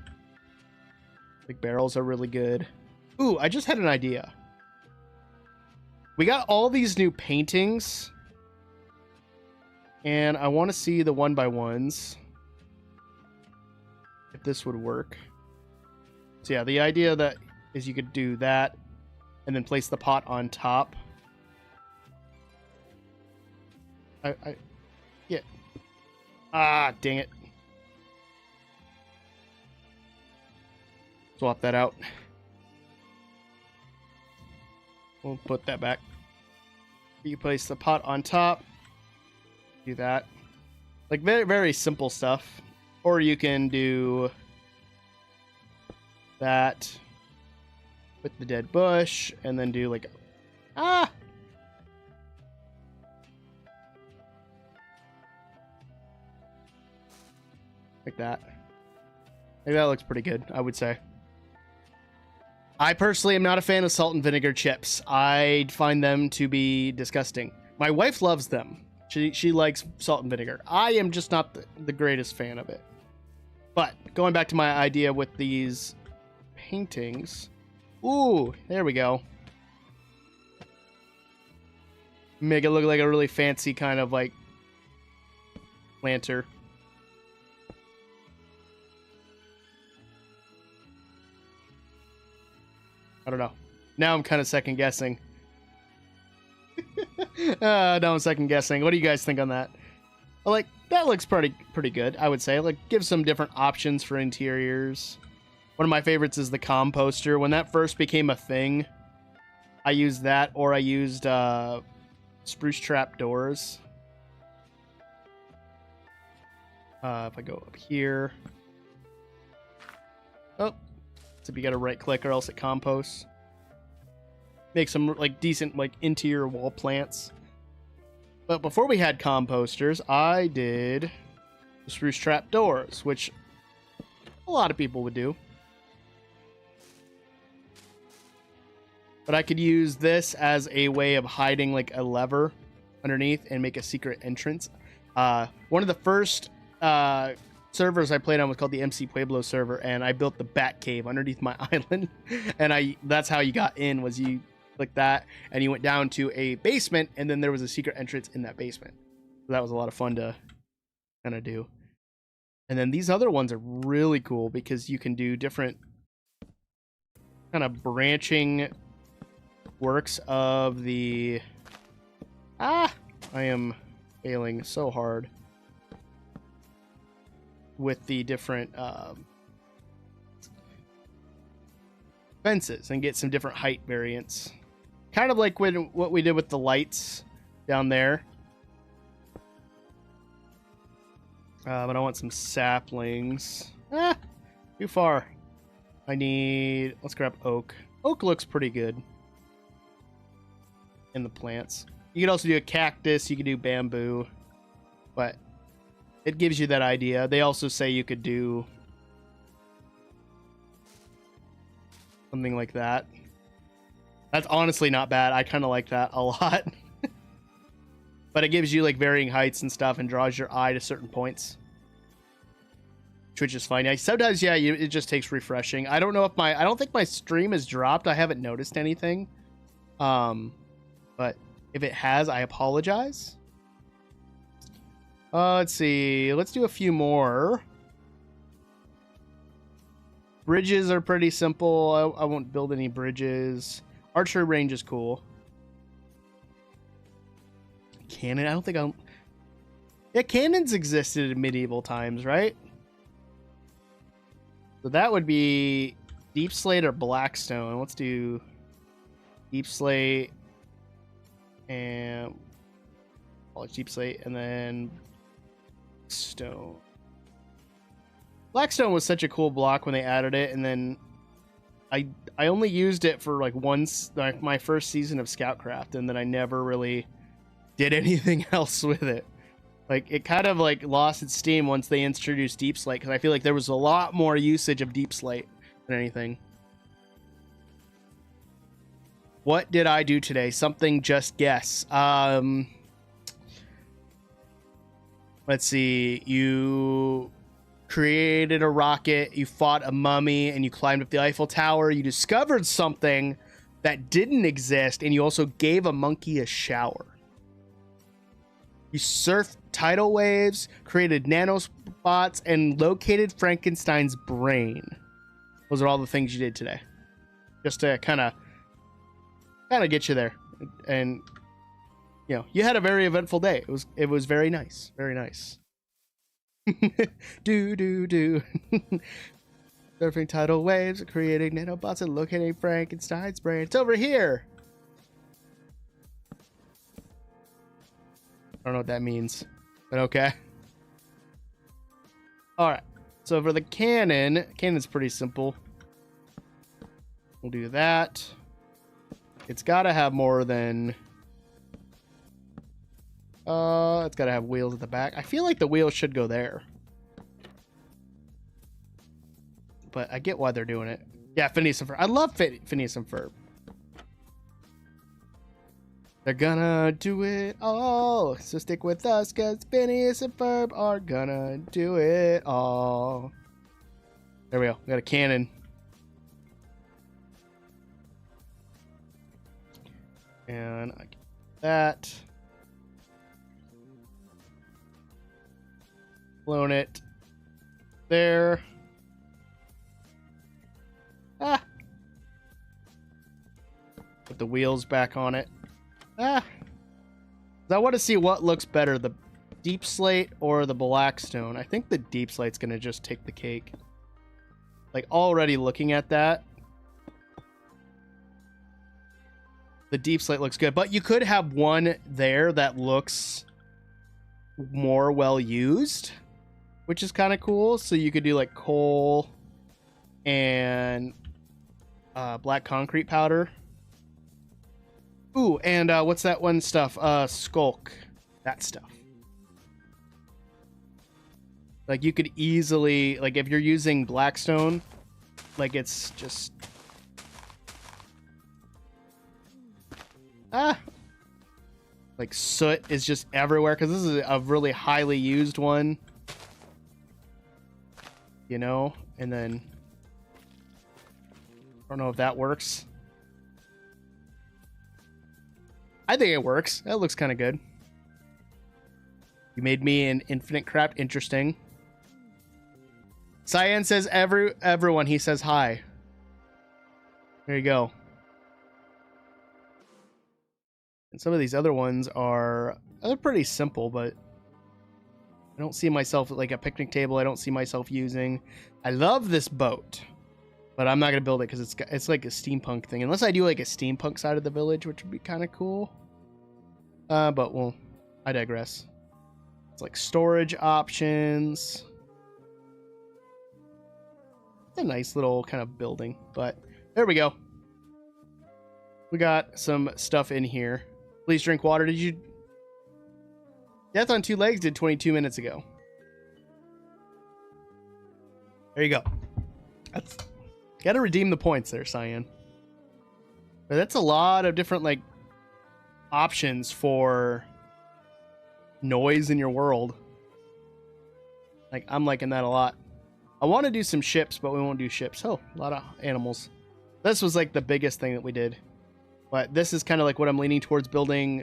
[SPEAKER 1] Like barrels are really good. Ooh, I just had an idea. We got all these new paintings, and I want to see the 1x1s. If this would work. So yeah, the idea that is you could do that and then place the pot on top. Yeah. Ah, dang it. Swap that out. We'll put that back. You place the pot on top. Do that. Like very, very simple stuff. Or you can do that with the dead bush and then do like like that. Like that looks pretty good, I would say. I personally am not a fan of salt and vinegar chips. I find them to be disgusting. My wife loves them. She likes salt and vinegar. I am just not the greatest fan of it. But going back to my idea with these paintings. Ooh, there we go. Make it look like a really fancy kind of like planter. I don't know. Now I'm kind of second guessing. Now I'm second guessing. What do you guys think on that? Like, that looks pretty good, I would say. Like, give some different options for interiors. One of my favorites is the composter. When that first became a thing, I used that, or I used spruce trap doors. If I go up here. Oh, so you got to right click or else it composts. Make some like decent like interior wall plants. But before we had composters, I did spruce trap doors, which a lot of people would do. But I could use this as a way of hiding like a lever underneath and make a secret entrance. One of the first servers I played on was called the MC Pueblo server, and I built the Bat Cave underneath my island. And that's how you got in, was you click that and you went down to a basement, and then there was a secret entrance in that basement. So that was a lot of fun to kind of do. And then these other ones are really cool because you can do different kind of branching works of the I am failing so hard with the different fences and get some different height variants, kind of like what we did with the lights down there. But I want some saplings. Too far. Let's grab oak. Oak looks pretty good in the plants. You could also do a cactus, you could do bamboo, but it gives you that idea. They also say you could do something like that. That's honestly not bad. I kind of like that a lot. But it gives you like varying heights and stuff and draws your eye to certain points, which is fine. Sometimes, yeah, it just takes refreshing. I don't know if I don't think my stream has dropped. I haven't noticed anything. But if it has, I apologize. Let's see. Let's do a few more. Bridges are pretty simple. I won't build any bridges. Archery range is cool. Cannon, I don't think Yeah, cannons existed in medieval times, right? So that would be deep slate or blackstone. Let's do deep slate and deep slate and then stone. Blackstone was such a cool block when they added it, and then I only used it for like my first season of Scoutcraft, and then I never really did anything else with it. Like, it kind of like lost its steam once they introduced deep slate, because I feel like there was a lot more usage of deep slate than anything. What did I do today? Something, just guess. Let's see. You created a rocket, you fought a mummy, and you climbed up the Eiffel Tower. You discovered something that didn't exist, and you also gave a monkey a shower. You surfed tidal waves, created nanospots, and located Frankenstein's brain. Those are all the things you did today, just to kind of get you there. And you know, you had a very eventful day. It was very nice, very nice. do surfing tidal waves, creating nanobots, and locating Frankenstein's brain. It's over here. I don't know what that means, but okay. All right. So for the cannon's pretty simple. We'll do that. It's got to have more than. It's got to have wheels at the back. I feel like the wheels should go there. But I get why they're doing it. Yeah, Phineas and Ferb. I love Phineas and Ferb. They're gonna do it all. So stick with us, cause Phineas and Ferb are gonna do it all. There we go. We got a cannon. And I get that. Blown it. There. Ah. Put the wheels back on it. Ah. I want to see what looks better, the deep slate or the black stone. I think the deep slate's going to just take the cake. Like, already looking at that, the deep slate looks good. But you could have one there that looks more well used, which is kind of cool. So you could do like coal and black concrete powder. Ooh, and what's that one stuff? Skulk. That stuff. Like, you could easily, like, if you're using blackstone, like, it's just... Like, soot is just everywhere, because this is a really highly used one. You know? And then... I don't know if that works. I think it works. That looks kind of good. You made me an infinite crap interesting. Cyan says everyone. He says hi. There you go. And some of these other ones are... They're pretty simple, but... I don't see myself like a picnic table. I don't see myself using... I love this boat. But I'm not going to build it because it's like a steampunk thing. Unless I do like a steampunk side of the village, which would be kind of cool. But, well, I digress. It's like storage options. It's a nice little kind of building. But there we go. We got some stuff in here. Please drink water. Did you... Death on Two Legs did 22 minutes ago. There you go. That's... Gotta redeem the points there, Cyan. But that's a lot of different, like, options for noise in your world. Like, I'm liking that a lot. I want to do some ships, but we won't do ships. Oh, a lot of animals. This was, like, the biggest thing that we did. But this is kind of like what I'm leaning towards building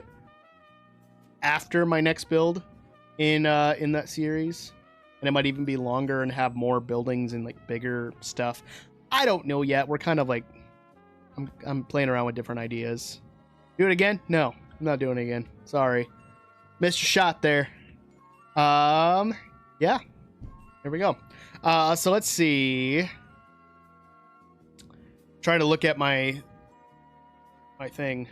[SPEAKER 1] after my next build in that series. And it might even be longer and have more buildings and, like, bigger stuff. I don't know yet. We're kind of like, I'm playing around with different ideas. Do it again? No, I'm not doing it again. Sorry. Missed your shot there. Yeah. There we go. So let's see. Try to look at my thing.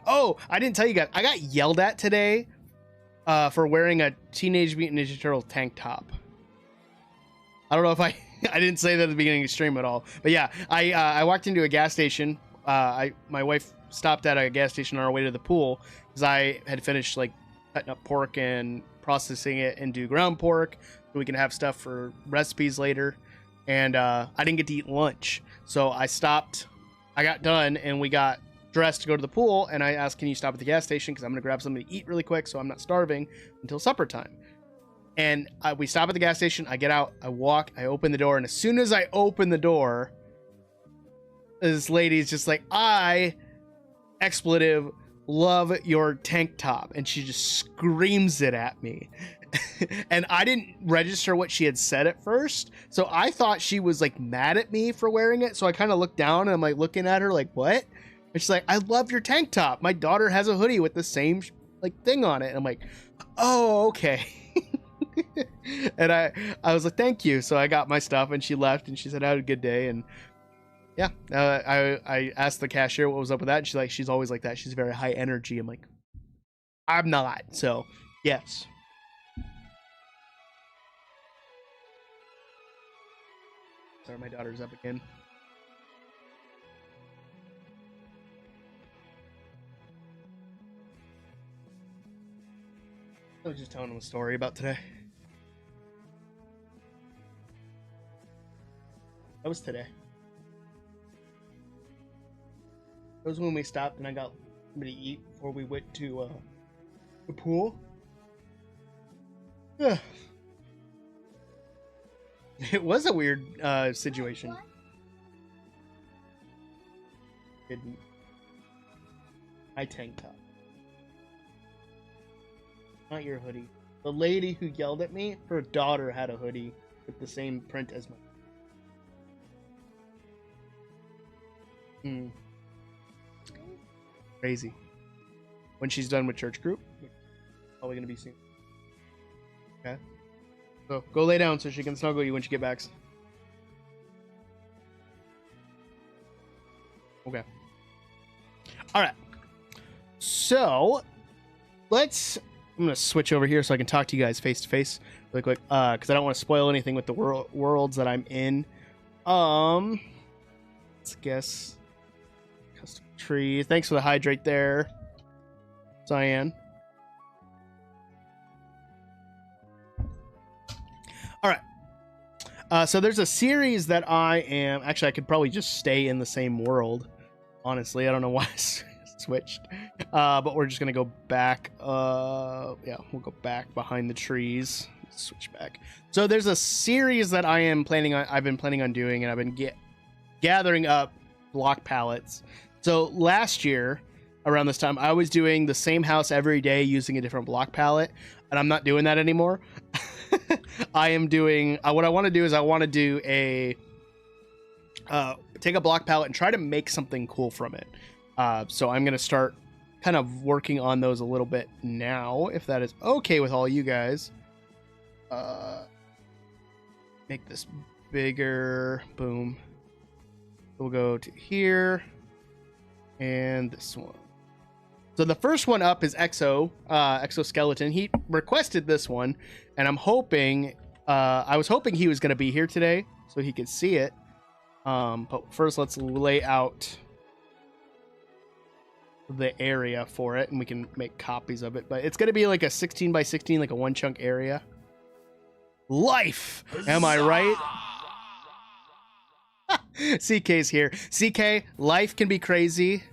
[SPEAKER 1] Oh, I didn't tell you guys. I got yelled at today for wearing a Teenage Mutant Ninja Turtle tank top. I don't know if I didn't say that at the beginning of the stream at all, but yeah, I walked into a gas station. My wife stopped at a gas station on our way to the pool because I had finished like cutting up pork and processing it into ground pork so we can have stuff for recipes later. And I didn't get to eat lunch, so I stopped. I got done and we got dressed to go to the pool. And I asked, "Can you stop at the gas station? Because I'm gonna grab something to eat really quick, so I'm not starving until supper time." And we stop at the gas station. I get out. I walk. I open the door. And as soon as I open the door, this lady's just like, "I, expletive, love your tank top." And she just screams it at me. And I didn't register what she had said at first. So I thought she was like mad at me for wearing it. So I kind of looked down and I'm like looking at her like, "What?" And she's like, "I love your tank top. My daughter has a hoodie with the same like thing on it." And I'm like, "Oh, okay." And I was like, "Thank you." So I got my stuff and she left and she said, "I had a good day." And yeah, I asked the cashier what was up with that. And she's like, "She's always like that. She's very high energy." I'm like, "I'm not." So yes. Sorry, my daughter's up again. I was just telling him a story about today. That was today. That was when we stopped and I got something to eat before we went to the pool. Yeah. It was a weird situation. Hidden. My tank top. Not your hoodie. The lady who yelled at me, her daughter had a hoodie with the same print as mine. Crazy. When she's done with church group, probably gonna be soon. Okay. So go lay down so she can snuggle you when she gets back. Okay. All right. So I'm gonna switch over here so I can talk to you guys face to face really quick, because I don't want to spoil anything with the worlds that I'm in. Let's guess. Custom tree. Thanks for the hydrate there, Cyan. All right. So there's a series that I am actually. I could probably just stay in the same world. Honestly, I don't know why I switched. But we're just gonna go back. Yeah, we'll go back behind the trees. Switch back. So there's a series that I've been planning on doing, and I've been gathering up block palettes. So last year, around this time, I was doing the same house every day using a different block palette, and I'm not doing that anymore. I am doing what I want to do is I want to do a take a block palette and try to make something cool from it. So I'm gonna start kind of working on those a little bit now, if that is okay with all you guys. Make this bigger. Boom. We'll go to here and this one. So the first one up is Exoskeleton. He requested this one, and I'm hoping I was hoping he was going to be here today so he could see it. But first let's lay out the area for it, and we can make copies of it. But it's going to be like a 16 by 16, like a one chunk area. Life, am I right? CK's here. CK, life can be crazy.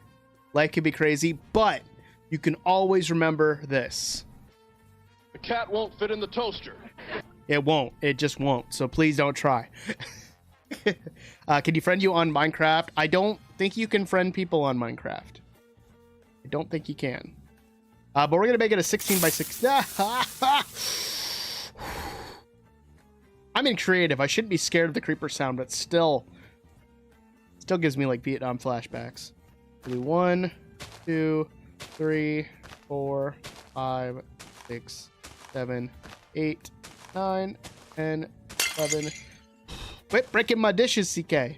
[SPEAKER 1] Life can be crazy, but you can always remember this.
[SPEAKER 3] The cat won't fit in the toaster.
[SPEAKER 1] It won't. It just won't. So please don't try. Can you friend you on Minecraft? I don't think you can friend people on Minecraft. I don't think you can. But we're going to make it a 16 by 16. I'm in creative. I shouldn't be scared of the creeper sound, but still gives me like Vietnam flashbacks. Do 1, 2, 3, 4, 5, 6, 7, 8, 9, 10, 11. Quit breaking my dishes, CK.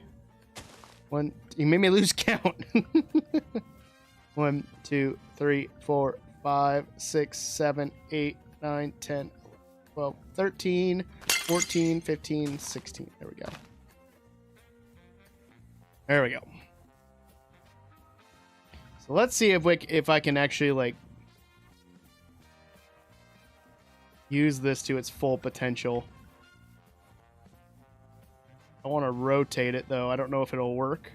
[SPEAKER 1] You made me lose count. 1, 2, 3, 4, 5, 6, 7, 8, 9, 10, 12, 13, 14, 15, 16. There we go. There we go. So let's see if I can actually like use this to its full potential. I want to rotate it though. I don't know if it'll work.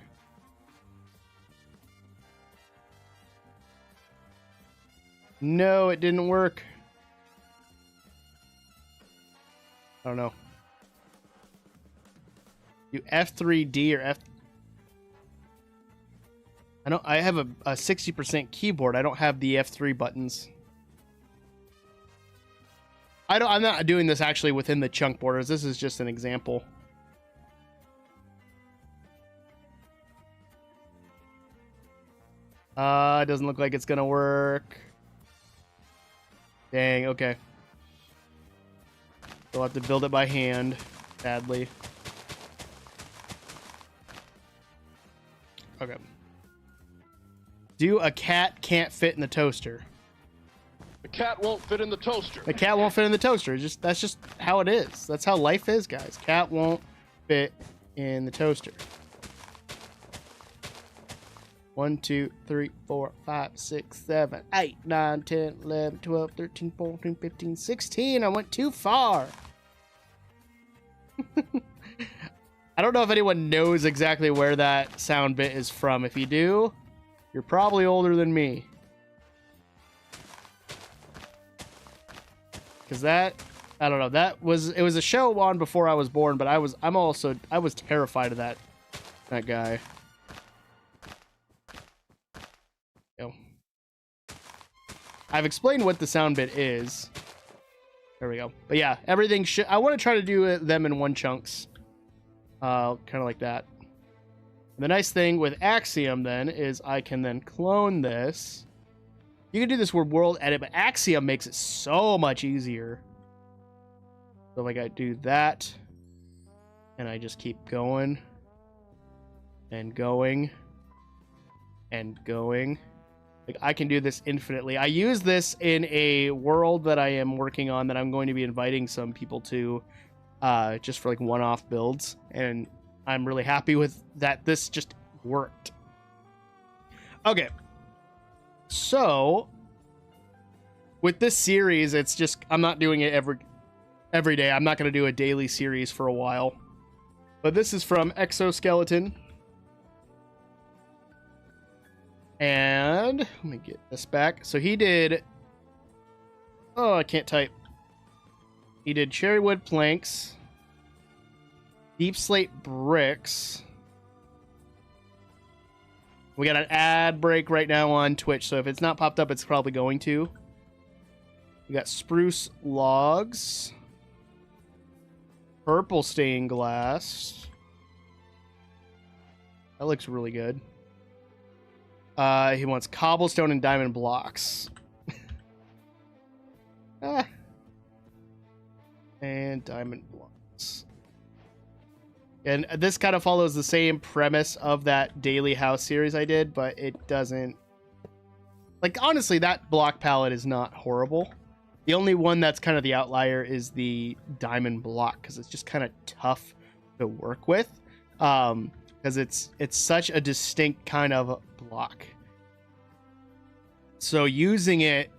[SPEAKER 1] No, it didn't work. I don't know. Do F3D or F. I have a 60% keyboard. I don't have the F3 buttons. I'm not doing this actually within the chunk borders. This is just an example. It doesn't look like it's gonna work. Dang, okay. We'll have to build it by hand, sadly. Okay. Do a cat can't fit in the toaster.
[SPEAKER 3] The cat won't fit in the toaster.
[SPEAKER 1] The cat won't fit in the toaster. That's just how it is. That's how life is, guys. Cat won't fit in the toaster. 1, 2, 3, 4, 5, 6, 7, 8, 9, 10, 11, 12, 13, 14, 15, 16. I went too far. I don't know if anyone knows exactly where that sound bit is from. If you do, You're probably older than me. Because that, I don't know, it was a show on before I was born, but I was terrified of that guy. Yo. I've explained what the sound bit is. There we go. But yeah, everything I want to try to do them in one chunks. Kind of like that. And the nice thing with Axiom then is I can then clone this. You can do this with world edit, but Axiom makes it so much easier. So like I do that, and I just keep going and going and going. Like I can do this infinitely. I use this in a world that I am working on that I'm going to be inviting some people to, just for like one-off builds, and I'm really happy with that. This just worked. Okay, so with this series, it's just I'm not doing it every day. I'm not going to do a daily series for a while, but this is from Exoskeleton. And let me get this back. So he did, oh, I can't type. He did cherry wood planks, deep slate bricks. We got an ad break right now on Twitch, so if it's not popped up, it's probably going to. We got spruce logs, purple stained glass. That looks really good. He wants cobblestone and diamond blocks. And diamond blocks. And this kind of follows the same premise of that daily house series I did, but it doesn't... Like, honestly, that block palette is not horrible. The only one that's kind of the outlier is the diamond block, because it's just kind of tough to work with. Because it's such a distinct kind of block. So using it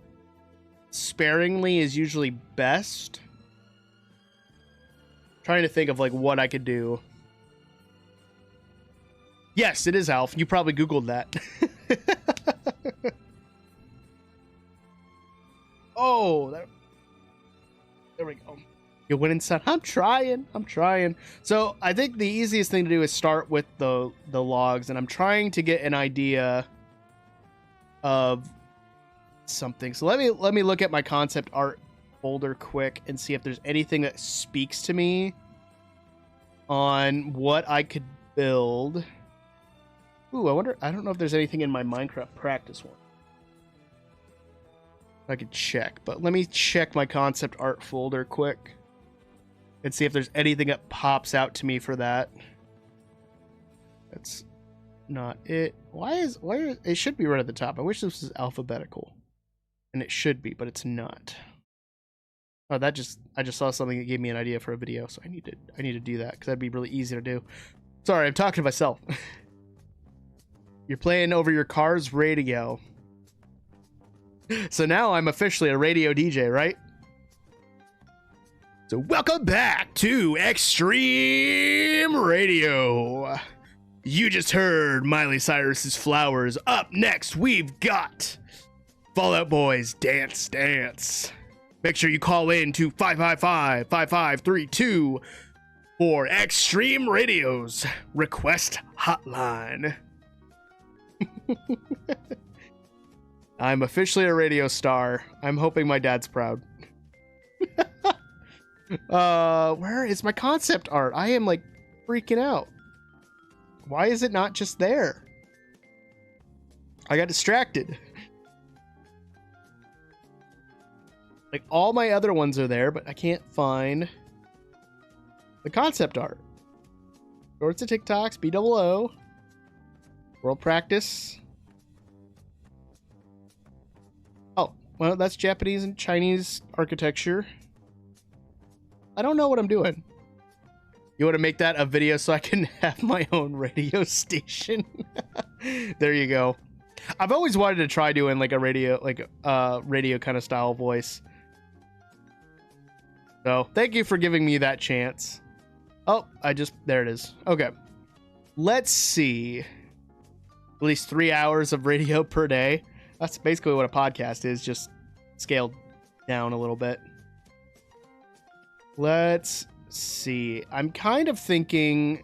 [SPEAKER 1] sparingly is usually best. Trying to think of like what I could do. Yes, it is Alf. You probably Googled that. Oh, there we go. You went inside. I'm trying. So I think the easiest thing to do is start with the logs, and I'm trying to get an idea of something. So let me look at my concept art folder quick and see if there's anything that speaks to me on what I could build. Ooh, I don't know if there's anything in my Minecraft practice one. I could check, but let me check my concept art folder quick and see if there's anything that pops out to me for that. That's not it. Why it should be right at the top. I wish this was alphabetical. And it should be, but it's not. Oh, I just saw something that gave me an idea for a video, so I need to do that because that'd be really easy to do. Sorry, I'm talking to myself. You're playing over your car's radio. So now I'm officially a radio DJ, right? So welcome back to Extreme Radio. You just heard Miley Cyrus's Flowers. Up next, we've got Fall Out Boy's Dance Dance. Make sure you call in to 555-5532 for Extreme Radio's request hotline. I'm officially a radio star. I'm hoping my dad's proud. Where is my concept art? I am like freaking out. Why is it not just there? I got distracted. Like all my other ones are there, but I can't find the concept art. Shorts of TikToks, BOO, World Practice. Oh, well, that's Japanese and Chinese architecture. I don't know what I'm doing. You want to make that a video so I can have my own radio station? There you go. I've always wanted to try doing like a radio, radio kind of style voice. So thank you for giving me that chance. Oh, there it is. Okay. Let's see. least 3 hours of radio per day. That's basically what a podcast is, just scaled down a little bit. Let's see. I'm kind of thinking,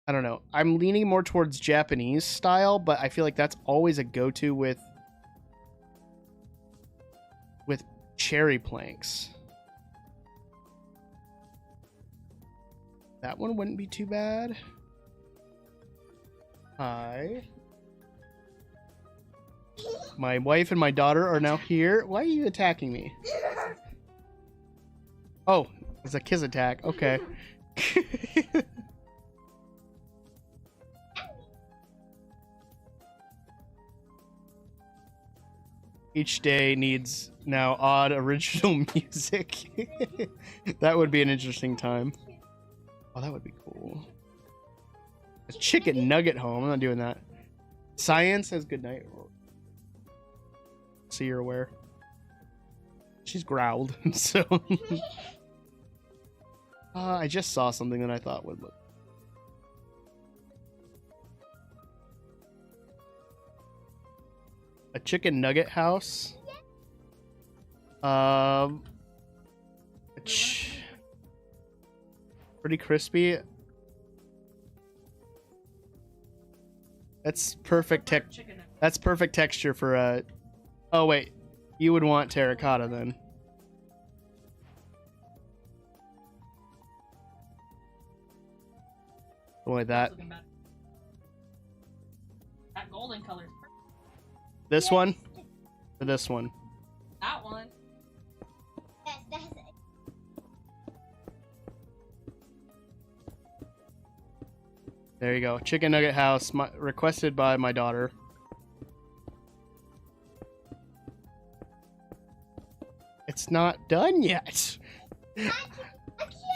[SPEAKER 1] I don't know. I'm leaning more towards Japanese style, but I feel like that's always a go-to with cherry planks. That one wouldn't be too bad. Hi. My wife and my daughter are now here. Why are you attacking me? Oh, it's a kiss attack. Okay. Each day needs now odd original music. That would be an interesting time. Oh, that would be cool. A chicken nugget home. I'm not doing that. Science says goodnight. So you're aware. She's growled. So I just saw something that I thought would look. A chicken nugget house. Pretty crispy. That's perfect That's perfect texture for a. Oh wait, you would want terracotta then. Like that.
[SPEAKER 5] That golden color.
[SPEAKER 1] This one? Or this one?
[SPEAKER 5] That one.
[SPEAKER 2] Yes, that's it.
[SPEAKER 1] There you go. Chicken nugget house, requested by my daughter. It's not done yet.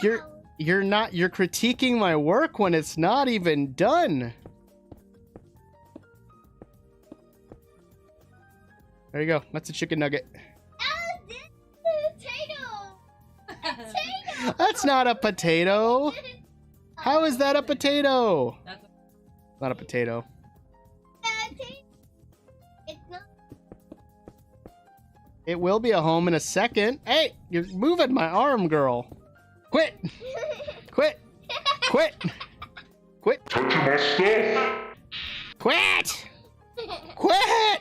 [SPEAKER 1] You're critiquing my work when it's not even done. There you go. That's a chicken nugget.
[SPEAKER 2] Oh, this is a potato. Potato.
[SPEAKER 1] That's not a potato. How is that a potato? Not a potato.
[SPEAKER 2] It's not.
[SPEAKER 1] It will be a home in a second. Hey, you're moving my arm, girl. Quit. Quit. Quit. Quit. Quit. Quit.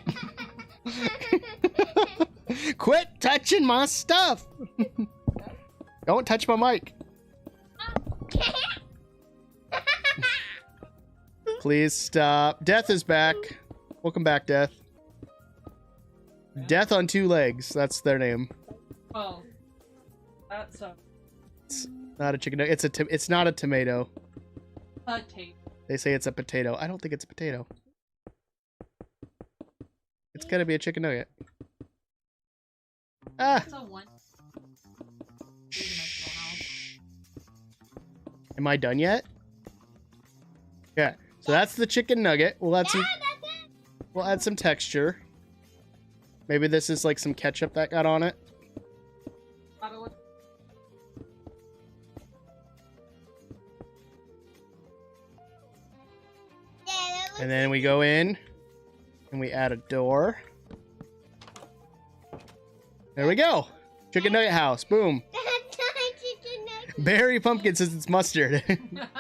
[SPEAKER 1] Quit touching my stuff. Don't touch my mic. Please stop. Death is back. Welcome back, Death. Death on two legs. That's their name.
[SPEAKER 5] Oh, that's a
[SPEAKER 1] It's not a chicken nugget. It's not a tomato.
[SPEAKER 5] potato.
[SPEAKER 1] They say it's a potato. I don't think it's a potato. It's gotta be a chicken nugget. Ah!
[SPEAKER 5] That's a one. Three-dimensional house.
[SPEAKER 1] Am I done yet? Yeah. So that's the chicken nugget. We'll add some texture. Maybe this is like some ketchup that got on it. And then we go in and we add a door. There we go. Chicken nugget house. Boom.
[SPEAKER 2] That's not a chicken nugget.
[SPEAKER 1] Berry pumpkin says it's mustard.
[SPEAKER 2] It's not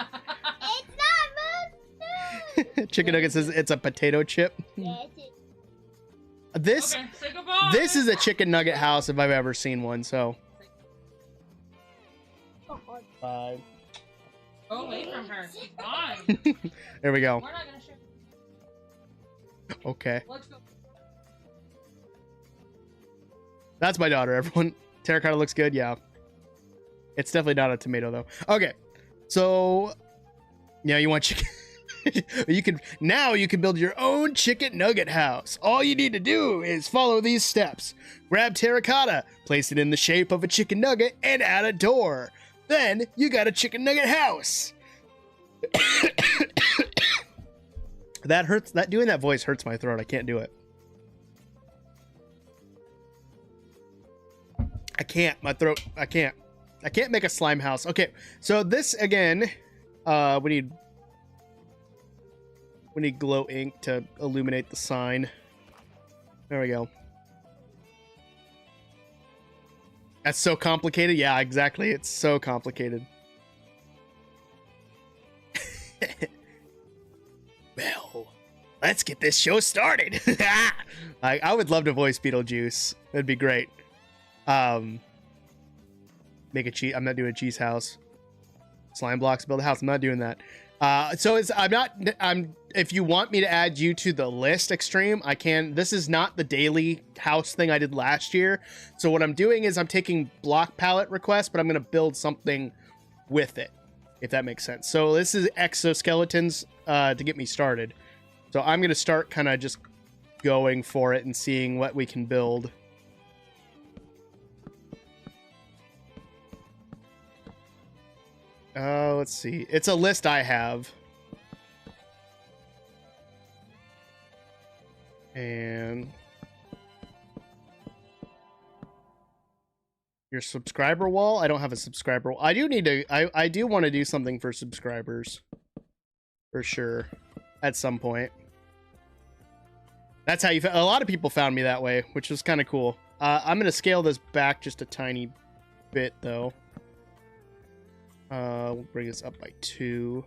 [SPEAKER 2] mustard.
[SPEAKER 1] Chicken nugget says it's a potato chip.
[SPEAKER 2] Yes,
[SPEAKER 1] This
[SPEAKER 5] Okay, say goodbye.
[SPEAKER 1] this is a chicken nugget house if I've ever seen one. So. Bye.
[SPEAKER 5] Go away from her. She's gone.
[SPEAKER 1] There we go.
[SPEAKER 5] We're not gonna share.
[SPEAKER 1] Okay.
[SPEAKER 5] Let's go.
[SPEAKER 1] That's my daughter, everyone. Terracotta looks good, yeah. It's definitely not a tomato, though. Okay, so now you want chicken. you can build your own chicken nugget house. All you need to do is follow these steps. Grab terracotta, place it in the shape of a chicken nugget, and add a door. Then you got a chicken nugget house. That hurts. That doing that voice hurts my throat. I can't do it. I can't. My throat. I can't make a slime house. Okay, so this again, we need We need glow ink to illuminate the sign. There we go. That's so complicated. Yeah, exactly. It's so complicated. Well, let's get this show started. I would love to voice Beetlejuice. That'd be great. Make a cheese. I'm not doing a cheese house. Slime blocks, build a house. I'm not doing that. If you want me to add you to the list, Extreme, I can. This is not the daily house thing I did last year. So what I'm doing is I'm taking block palette requests, but I'm going to build something with it, if that makes sense. So this is exoskeletons to get me started. So I'm going to start kind of just going for it and seeing what we can build. Let's see. It's a list I have. And your subscriber wall? I don't have a subscriber wall. I do need to, I do want to do something for subscribers. For sure. At some point. That's how you, a lot of people found me that way, which was kind of cool. I'm going to scale this back just a tiny bit, though. We'll bring this up by 2.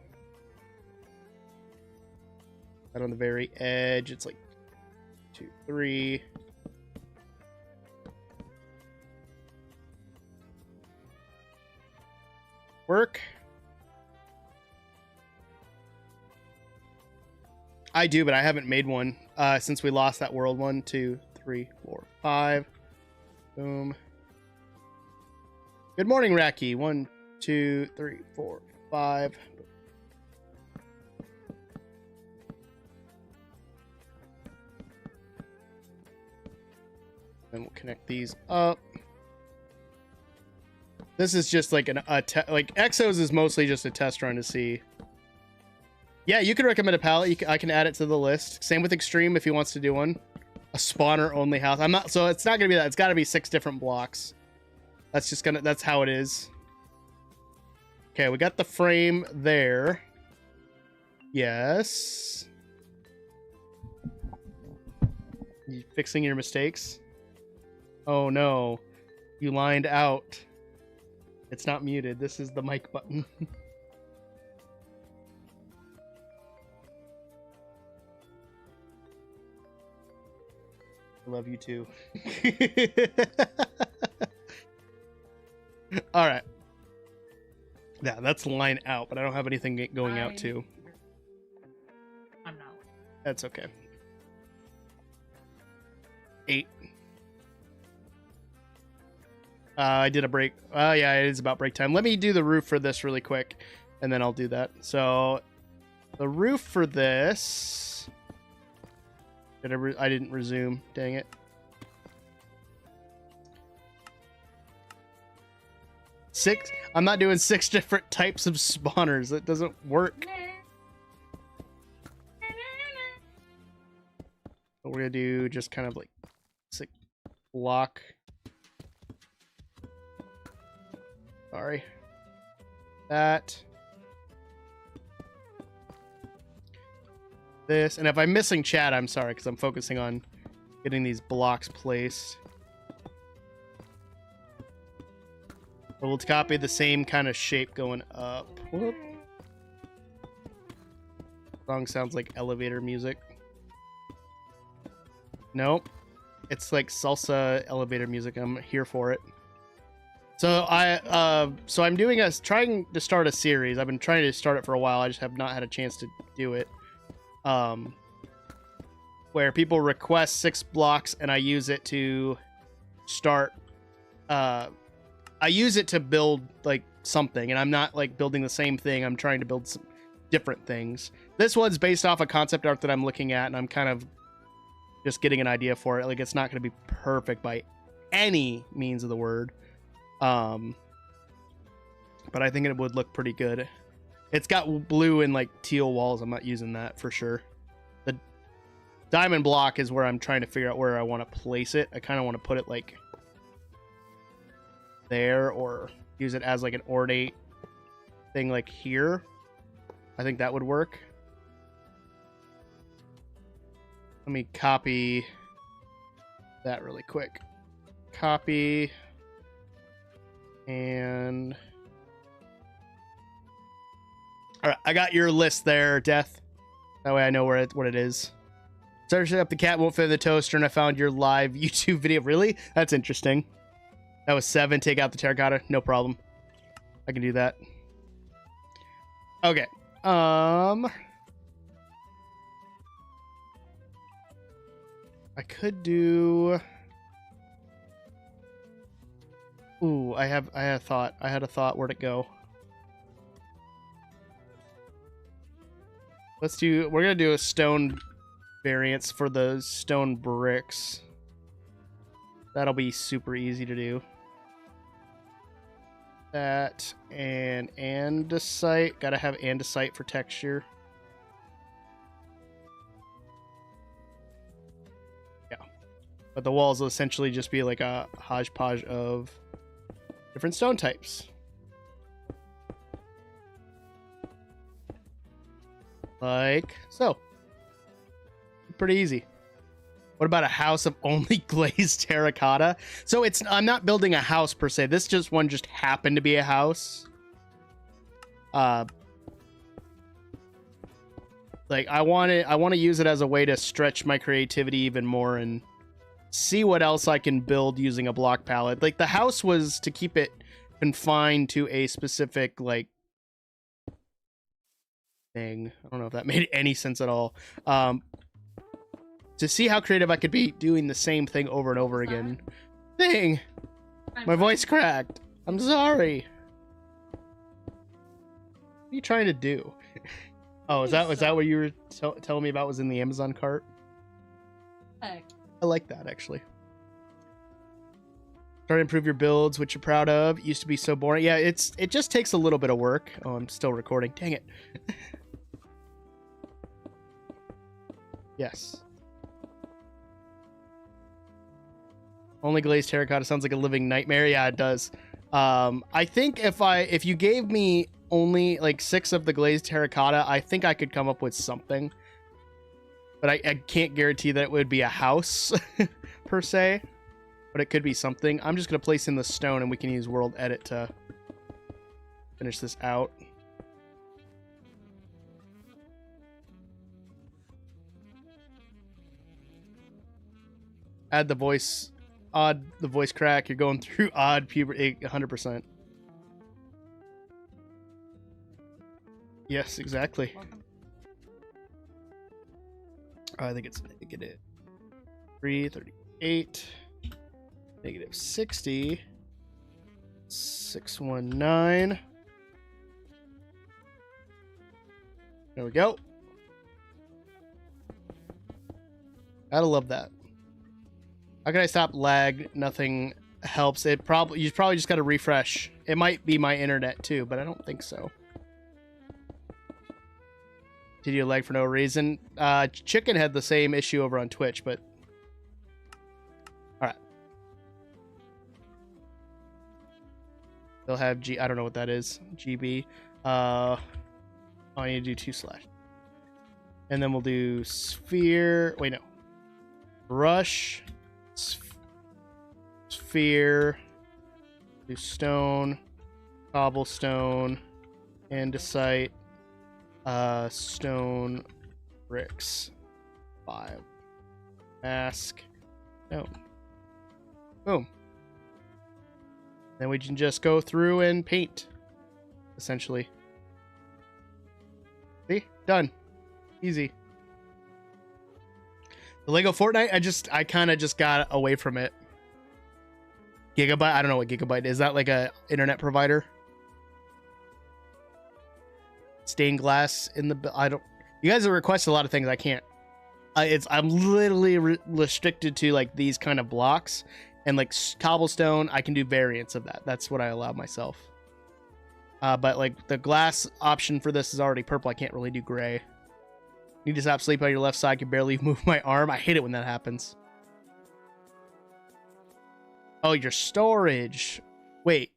[SPEAKER 1] Right on the very edge, it's like 2, 3. Work. I do, but I haven't made one since we lost that world. 1, 2, 3, 4, 5. Boom. Good morning, Racky. 1, 2, 3, 4, 5. Then we'll connect these up. This is just like like Exos is mostly just a test run to see. Yeah, you can recommend a palette. I can add it to the list. Same with Extreme if he wants to do one. A spawner only house. I'm not. So it's not gonna be that. It's got to be 6 different blocks. That's just gonna. That's how it is. Okay, we got the frame there. Yes. You fixing your mistakes? Oh no. You lined out. It's not muted. This is the mic button. I love you too. All right. Yeah, that's line out, but I don't have anything going out too.
[SPEAKER 5] I'm not.
[SPEAKER 1] That's okay. 8. I did a break. Yeah, it is about break time. Let me do the roof for this really quick, and then I'll do that. So, the roof for this... I didn't resume. Dang it. 6. I'm not doing 6 different types of spawners. That doesn't work. But we're gonna do just kind of like 6 block. Sorry. That. This. And if I'm missing chat, I'm sorry, because I'm focusing on getting these blocks placed. But we'll copy the same kind of shape going up. Whoop. Song sounds like elevator music. Nope. It's like salsa elevator music. I'm here for it. So I'm doing trying to start a series. I've been trying to start it for a while. I just have not had a chance to do it. Where people request 6 blocks and I use it to start. I use it to build like something, and I'm not like building the same thing. I'm trying to build some different things. This one's based off a concept art that I'm looking at, and I'm kind of just getting an idea for it. Like, it's not going to be perfect by any means of the word. But I think it would look pretty good. It's got blue and like teal walls. I'm not using that for sure. The diamond block is where I'm trying to figure out where I want to place it. I kind of want to put it like there, or use it as like an ornate thing like here. I think that would work. Let me copy that really quick. Copy. And... Alright, I got your list there, Death. That way I know what it is. Searching up the cat won't fit in the toaster, and I found your live YouTube video. Really? That's interesting. That was 7. Take out the terracotta. No problem. I can do that. Okay. I could do... Ooh, I had a thought. Where'd it go? We're gonna do a stone variants for the stone bricks. That'll be super easy to do. That and andesite. Gotta have andesite for texture. Yeah. But the walls will essentially just be like a hodgepodge of different stone types. Like so. Pretty easy. What about a house of only glazed terracotta? So I'm not building a house per se. This one just happened to be a house. Like I want to use it as a way to stretch my creativity even more and see what else I can build using a block palette. Like the house was to keep it confined to a specific like thing. I don't know if that made any sense at all. To see how creative I could be doing the same thing over and over again. Thing! My voice cracked. I'm sorry. What are you trying to do? Oh, was that what you were telling me about was in the Amazon cart?
[SPEAKER 5] Heck.
[SPEAKER 1] I like that, actually. Try to improve your builds, which you're proud of. Used to be so boring. Yeah, it just takes a little bit of work. Oh, I'm still recording. Dang it. Yes. Only glazed terracotta sounds like a living nightmare. Yeah, it does. I think if you gave me only like 6 of the glazed terracotta, I think I could come up with something. But I can't guarantee that it would be a house per se. But it could be something. I'm just going to place in the stone and we can use world edit to finish this out. Add the voice the voice crack. You're going through odd puberty 100%. Yes, exactly. I think it's negative 338, negative 60, 619. There we go. Gotta love that. How can I stop lag? Nothing helps. You probably just got to refresh. It might be my internet too, but I don't think so. Did you lag for no reason? Chicken had the same issue over on Twitch, but all right. They'll have I don't know what that is. GB. I need to do 2/. And then we'll do sphere. Wait, no. Brush. Sphere, do stone, cobblestone, andesite, stone, bricks, 5, mask, no, boom. Then we can just go through and paint, essentially. See, done, easy. The Lego Fortnite, I kind of just got away from it. Gigabyte? I don't know what Gigabyte is. That like a internet provider? Stained glass in the... I don't... You guys have requested a lot of things. I can't. I'm literally restricted to like these kind of blocks. And like cobblestone, I can do variants of that. That's what I allow myself. But like the glass option for this is already purple. I can't really do gray. Need to stop sleeping on your left side. I can barely move my arm. I hate it when that happens. Oh, your storage. Wait.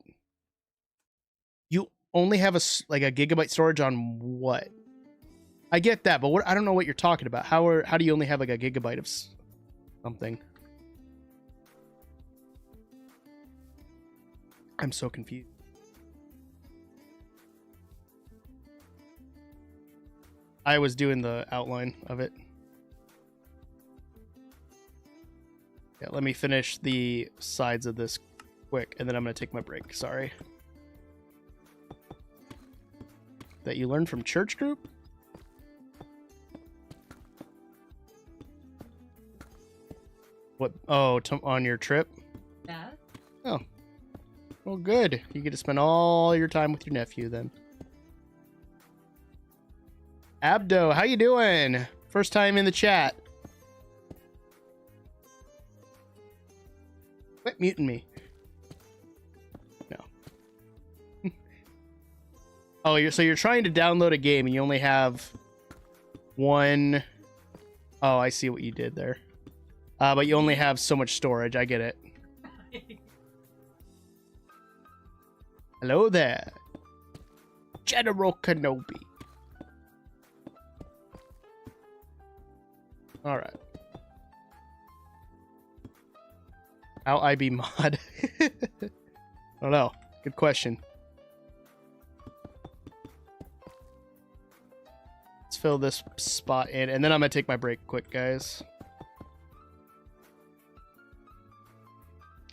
[SPEAKER 1] You only have a gigabyte storage on what? I get that, but I don't know what you're talking about. How do you only have like a gigabyte of something? I'm so confused. I was doing the outline of it. Yeah, let me finish the sides of this quick, and then I'm going to take my break. Sorry. That you learned from church group? What? Oh, on your trip?
[SPEAKER 5] Yeah.
[SPEAKER 1] Oh. Well, good. You get to spend all your time with your nephew then. Abdo, how you doing? First time in the chat. Quit muting me. No. Oh, you're trying to download a game and you only have one. Oh, I see what you did there. But you only have so much storage. I get it. Hello there, General Kenobi. All right. How I be mod? I don't know. Good question. Let's fill this spot in, and then I'm gonna take my break quick, guys.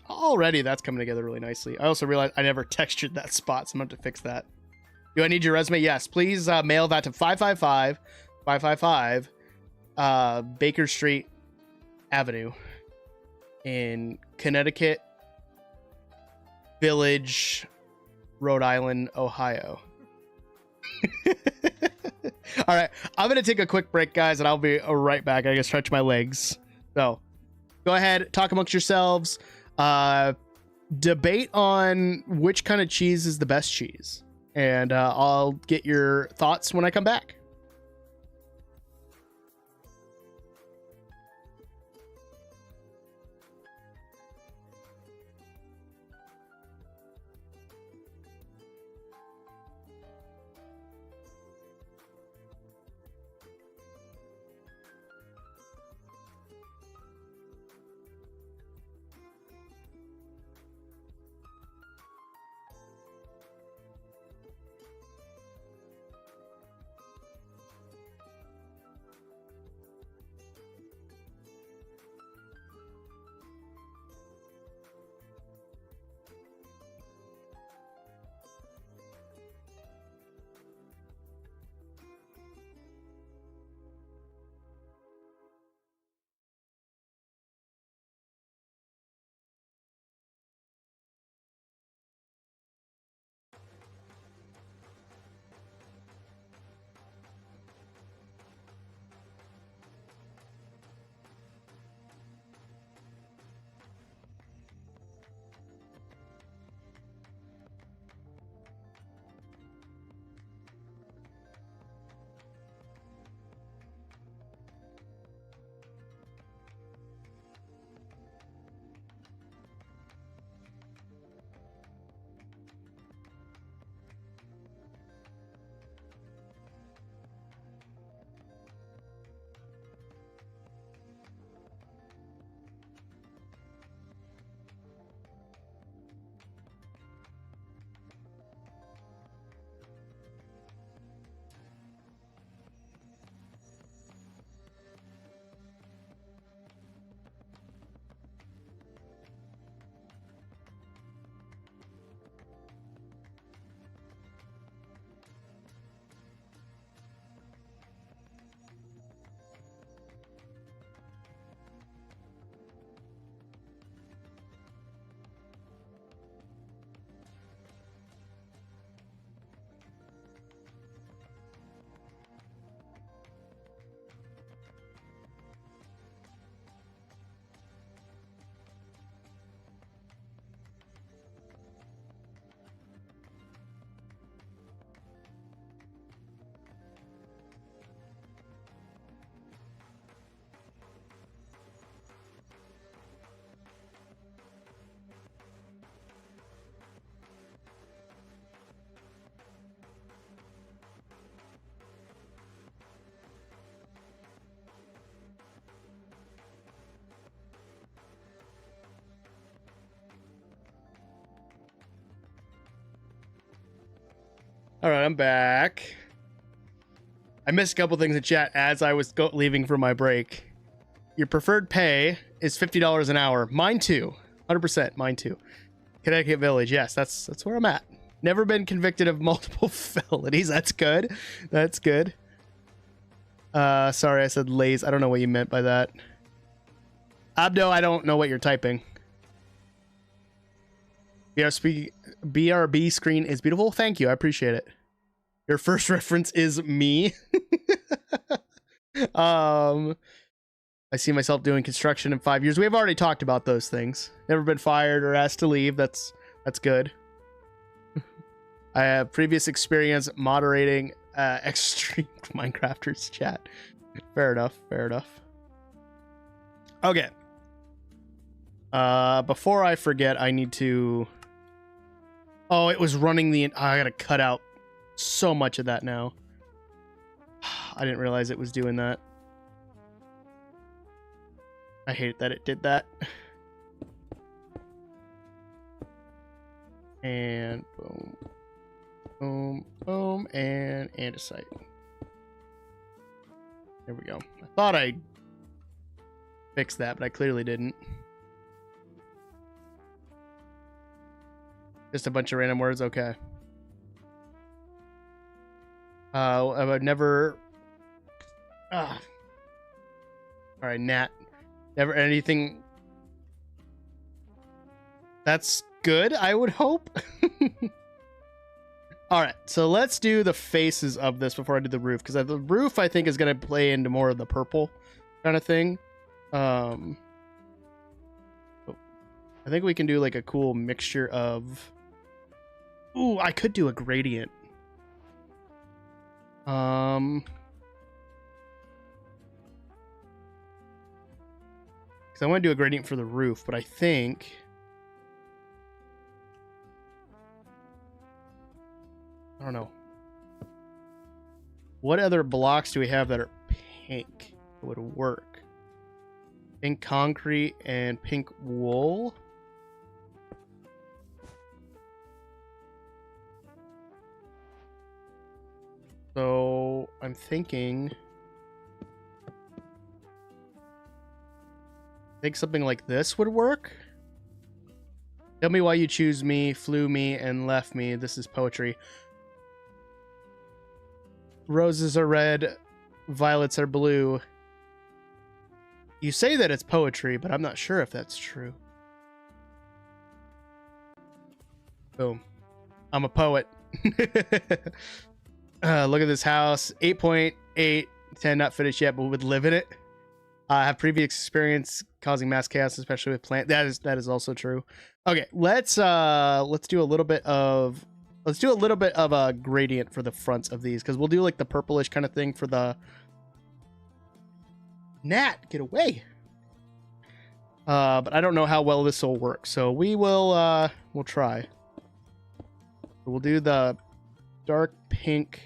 [SPEAKER 1] Already, that's coming together really nicely. I also realized I never textured that spot, so I'm going to have to fix that. Do I need your resume? Yes. Please mail that to 555 Baker Street Avenue in Connecticut Village, Rhode Island, Ohio. All right. I'm going to take a quick break, guys, and I'll be right back. I gotta stretch my legs. So go ahead, talk amongst yourselves. Debate on which kind of cheese is the best cheese, and I'll get your thoughts when I come back. All right, I'm back. I missed a couple things in chat as I was leaving for my break. Your preferred pay is $50 an hour. Mine too. 100%. Mine too. Connecticut Village. Yes, that's where I'm at. Never been convicted of multiple felonies. That's good. That's good. Sorry, I said lays. I don't know what you meant by that. Abdo, I don't know what you're typing. BRB screen is beautiful. Thank you. I appreciate it. Your first reference is me. I see myself doing construction in 5 years. We've already talked about those things. Never been fired or asked to leave. That's good. I have previous experience moderating extreme Minecrafters chat. Fair enough. Fair enough. Okay. Before I forget, I need to... Oh, it was running the... I gotta cut out so much of that now. I didn't realize it was doing that. I hate that it did that. And boom. Boom, boom, and andesite. There we go. I thought I fixed that, but I clearly didn't. Just a bunch of random words, okay. I would never... Alright, Nat. Never anything... That's good, I would hope. Alright, so let's do the faces of this before I do the roof, because the roof, I think, is going to play into more of the purple kind of thing. I think we can do, like, a cool mixture of... Ooh, I could do a gradient. Because I want to do a gradient for the roof, but I think... I don't know. What other blocks do we have that are pink that would work? Pink concrete and pink wool. So I'm thinking... I think something like this would work. Tell me why you choose me, flew me, and left me. This is poetry. Roses are red, violets are blue. You say that it's poetry, but I'm not sure if that's true. Boom. I'm a poet. Look at this house. 8.8, 10 not finished yet, but would live in it. I have previous experience causing mass chaos, especially with plant. That is also true. Okay, let's do a little bit of a gradient for the fronts of these, because we'll do like the purplish kind of thing for the... Nat, get away. But I don't know how well this will work, so we'll try. We'll do the dark pink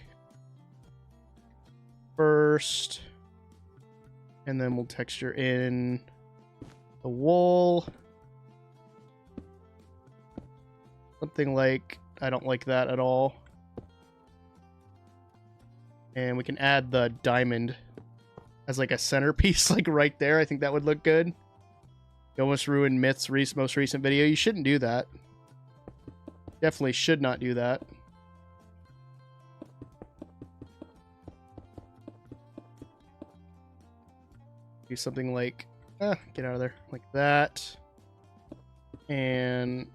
[SPEAKER 1] first, and then we'll texture in the wool. Something like... I don't like that at all. And we can add the diamond as like a centerpiece, like right there. I think that would look good. You almost ruined Myth's most recent video. You shouldn't do that. Definitely should not do that. Do something like... get out of there. Like that. And...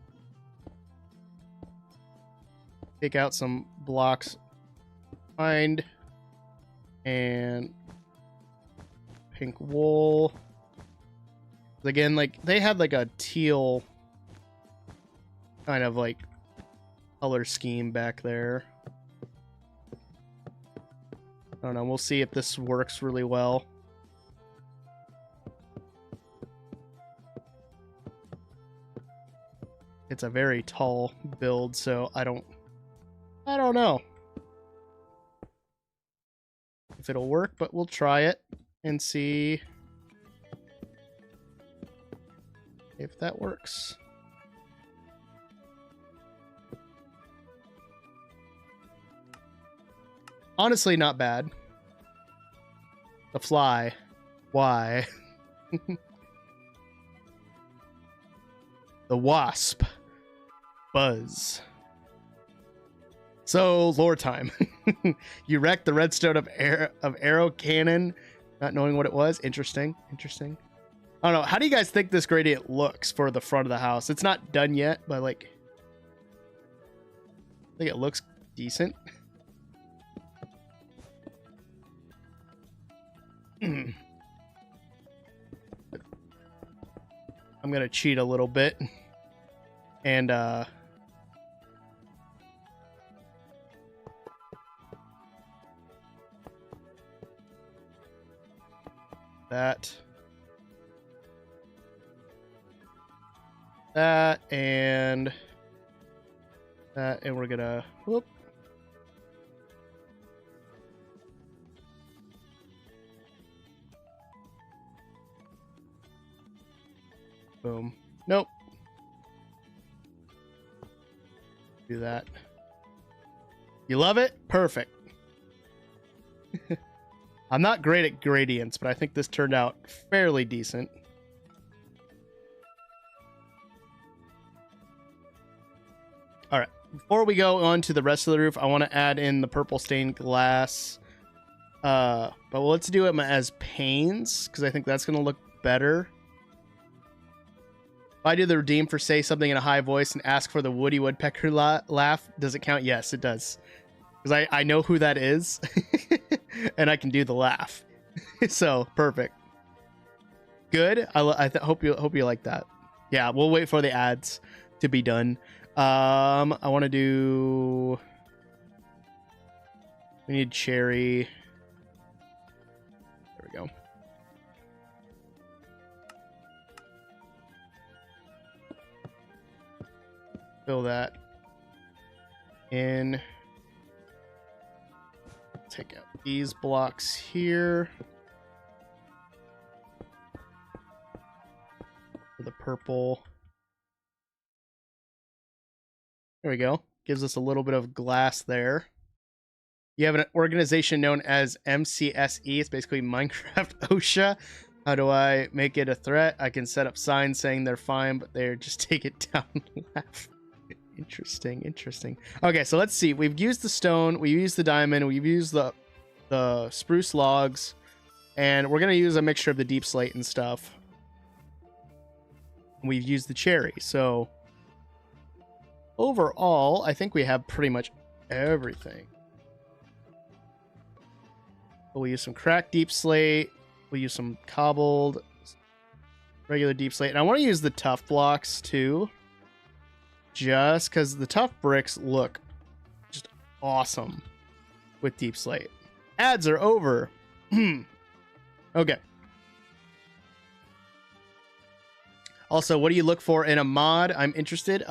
[SPEAKER 1] take out some blocks behind, and pink wool. Again, like they had like a teal kind of like color scheme back there. I don't know. We'll see if this works really well. It's a very tall build, so I don't know if it'll work, but we'll try it and see if that works. Honestly, not bad. The fly. Why? The wasp. Buzz. So, lore time. You wrecked the redstone of arrow cannon, not knowing what it was. Interesting. Interesting. I don't know. How do you guys think this gradient looks for the front of the house? It's not done yet, but like, I think it looks decent. I'm gonna cheat a little bit and that and that, and we're gonna whoop. Boom. Nope. Do that. You love it? Perfect. I'm not great at gradients, but I think this turned out fairly decent. All right. Before we go on to the rest of the roof, I want to add in the purple stained glass. But let's do it as panes, because I think that's going to look better. If I do the redeem for say something in a high voice and ask for the Woody Woodpecker laugh, does it count? Yes, it does. Because I know who that is. And I can do the laugh. So, perfect. Good. I hope you like that. Yeah, we'll wait for the ads to be done. I want to do... We need cherry. There we go. Fill that in. Take out these blocks here for the purple. There we go. Gives us a little bit of glass there. You have an organization known as MCSE. It's basically Minecraft OSHA. How do I make it a threat? I can set up signs saying they're fine, but they're just take it down and laugh. Interesting, interesting. Okay, so let's see. We've used the stone, we used the diamond, we've used the spruce logs, and we're gonna use a mixture of the deep slate and stuff. We've used the cherry, so overall, I think we have pretty much everything. We'll use some cracked deep slate. We'll use some cobbled regular deep slate, and I want to use the tough blocks too. Just because the tough bricks look just awesome with deep slate. Ads are over. Okay. Also, what do you look for in a mod? I'm interested.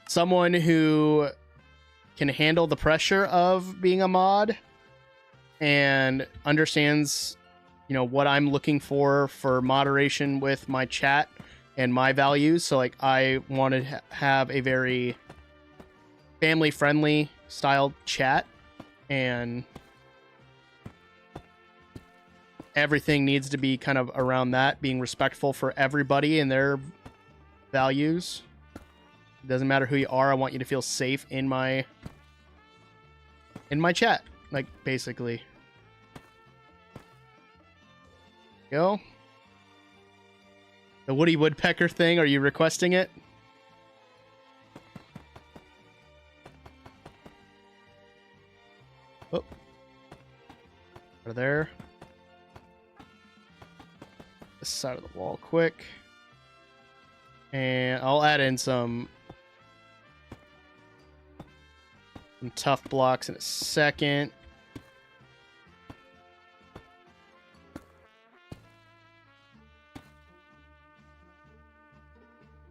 [SPEAKER 1] Someone who can handle the pressure of being a mod and understands, you know, what I'm looking for moderation with my chat and my values. So like I want to have a very family friendly style chat, and everything needs to be kind of around that, being respectful for everybody and their values. It doesn't matter who you are. I want you to feel safe in my chat, like basically. Go. The Woody Woodpecker thing, are you requesting it? Oh. Out of there. This side of the wall quick. And I'll add in some tough blocks in a second.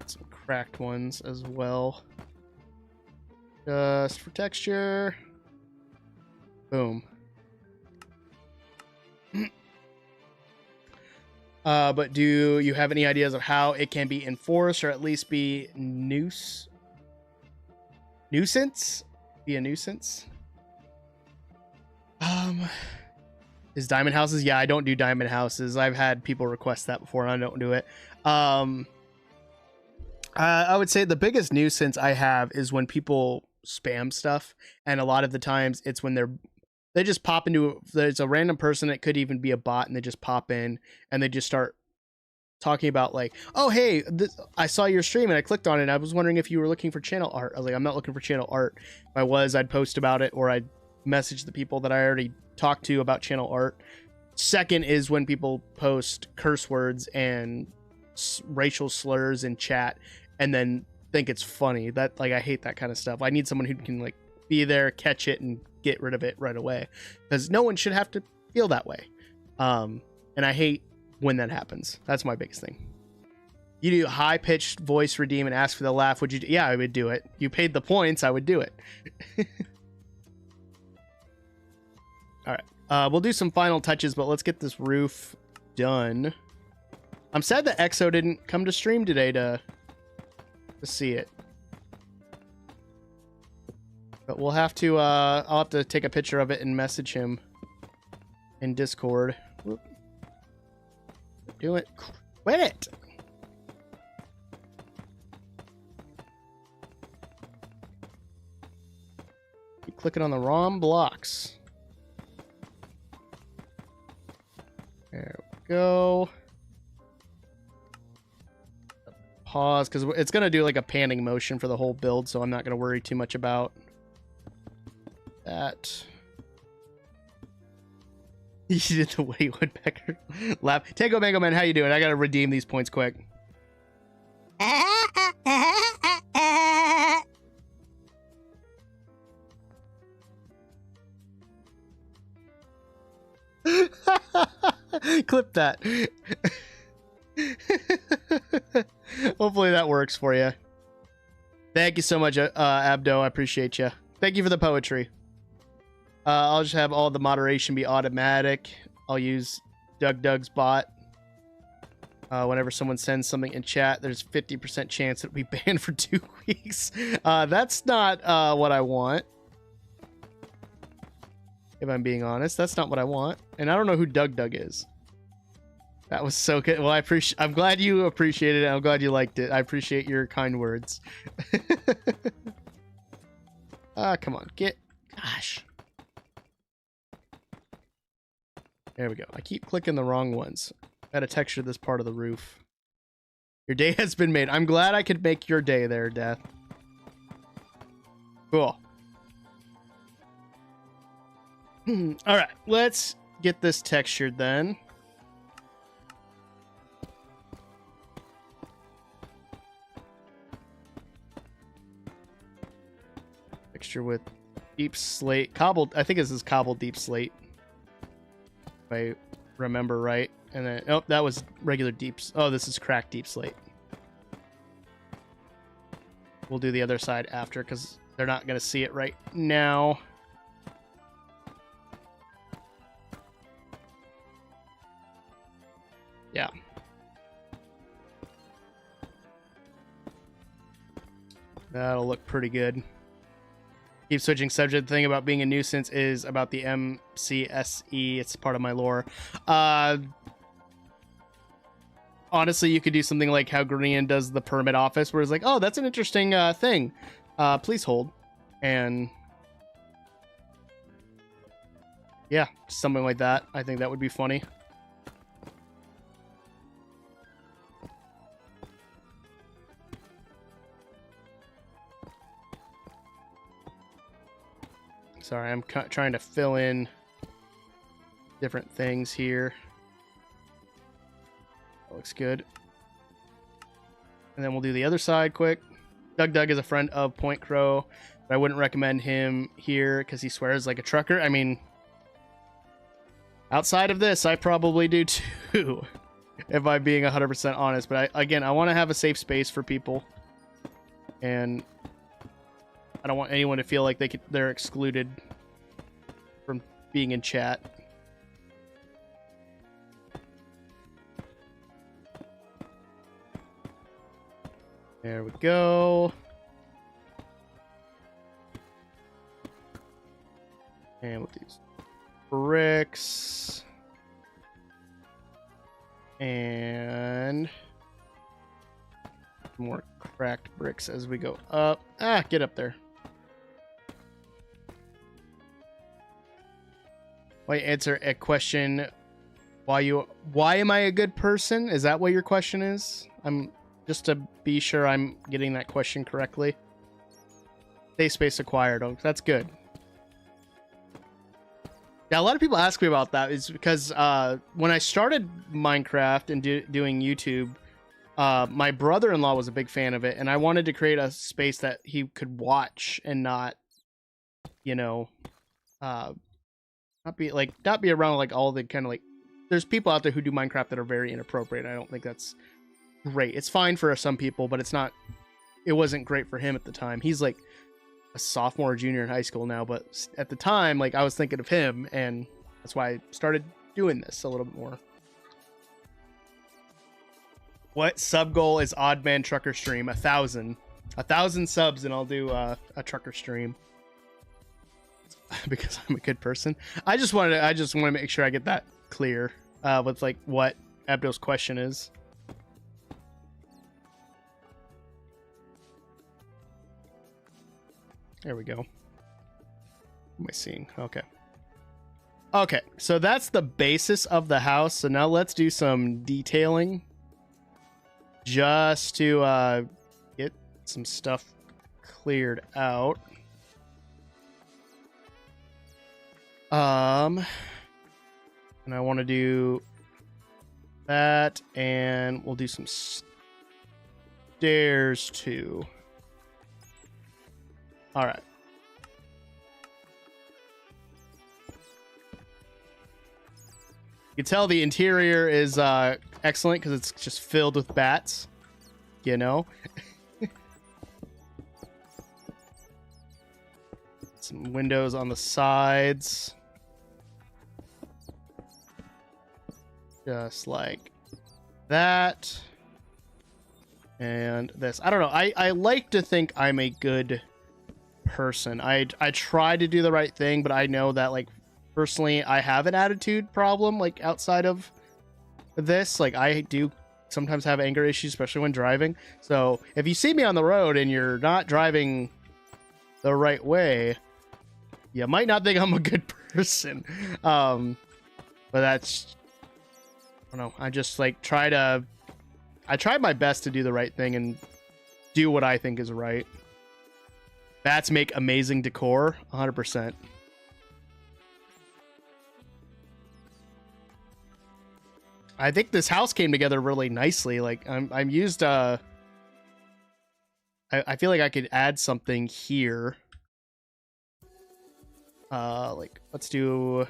[SPEAKER 1] Some cracked ones as well. Just for texture. Boom. But do you have any ideas of how it can be enforced, or at least be nuisance? Be a nuisance? Is diamond houses? Yeah, I don't do diamond houses. I've had people request that before, and I don't do it. I would say the biggest nuisance I have is when people spam stuff, and a lot of the times it's when they just pop into, there's a random person, it could even be a bot, and they just pop in and they just start talking about like, oh hey, I saw your stream and I clicked on it and I was wondering if you were looking for channel art. I was like, I'm not looking for channel art. If I was, I'd post about it, or I'd message the people that I already talked to about channel art. Second is when people post curse words and racial slurs in chat and then think it's funny. That, like, I hate that kind of stuff. I need someone who can like be there, catch it, and get rid of it right away, because no one should have to feel that way. And I hate when that happens. That's my biggest thing. You do high-pitched voice redeem and ask for the laugh. Would you do? Yeah, I would do it. You paid the points, I would do it. All right, we'll do some final touches, but let's get this roof done. I'm sad that EXO didn't come to stream today to see it, but we'll have to I'll have to take a picture of it and message him in Discord. Whoop. Do it. Quit it. Keep clicking on the wrong blocks. There we go. Pause, because it's going to do like a panning motion for the whole build, so I'm not going to worry too much about that. You did the Woody Woodpecker laugh. Tango Mango Man, how you doing? I got to redeem these points quick. Clip that. Hopefully that works for you. Thank you so much, Abdo. I appreciate you. Thank you for the poetry. I'll just have all the moderation be automatic. I'll use Doug's bot. Whenever someone sends something in chat, there's 50% chance it'll be banned for 2 weeks. That's not what I want. If I'm being honest, that's not what I want. And I don't know who Doug is. That was so good. Well, I'm glad you appreciated it. I'm glad you liked it. I appreciate your kind words. Come on, gosh. There we go. I keep clicking the wrong ones. Gotta texture this part of the roof. Your day has been made. I'm glad I could make your day there, Death. Cool. All right, let's get this textured then. Texture with deep slate, cobbled. I think this is cobbled deep slate, if I remember right. And then, oh, that was regular deep. Oh, this is cracked deep slate. We'll do the other side after, because they're not going to see it right now. Yeah. That'll look pretty good. Keep switching subject. The thing about being a nuisance is about the MCSE. It's part of my lore. Honestly, you could do something like how Green does the permit office, where it's like, oh, that's an interesting thing. Please hold. And yeah, something like that. I think that would be funny. Sorry, I'm trying to fill in different things here. That looks good. And then we'll do the other side quick. Doug is a friend of Point Crow, but I wouldn't recommend him here because he swears like a trucker. I mean, outside of this, I probably do too, if I'm being 100% honest. But I want to have a safe space for people. And I don't want anyone to feel like they're excluded from being in chat. There we go. And we'll do bricks. And more cracked bricks as we go up. Ah, get up there. Why answer a question? Why am I a good person? Is that what your question is? I'm just to be sure I'm getting that question correctly. Safe space acquired. Oh, that's good. Yeah, a lot of people ask me about that. Is because when I started Minecraft and doing YouTube, my brother-in-law was a big fan of it, and I wanted to create a space that he could watch and not, you know, not be around like all the kind of like. There's people out there who do Minecraft that are very inappropriate. I don't think that's great. It's fine for some people, but it's not. It wasn't great for him at the time. He's like a sophomore or junior in high school now, but at the time, like, I was thinking of him, and that's why I started doing this a little bit more. What sub goal is OddMan Trucker stream? 1,000 subs, and I'll do a trucker stream because I'm a good person. I just want to make sure I get that clear with like what Abdo's question is. There we go. What am I seeing? Okay. Okay, so that's the basis of the house. So now let's do some detailing. Just to get some stuff cleared out. And I want to do that, and we'll do some stairs too. All right. You can tell the interior is excellent because it's just filled with bats, you know. Some windows on the sides. Just like that. And this. I don't know. I like to think I'm a good person. I try to do the right thing, but I know that, like, personally I have an attitude problem, like, outside of this. Like, I do sometimes have anger issues, especially when driving. So if you see me on the road and you're not driving the right way, you might not think I'm a good person. But that's, I don't know, I just like I try my best to do the right thing and do what I think is right. Bats make amazing decor, 100%. I think this house came together really nicely. Like, I'm used. I feel like I could add something here. Like, let's do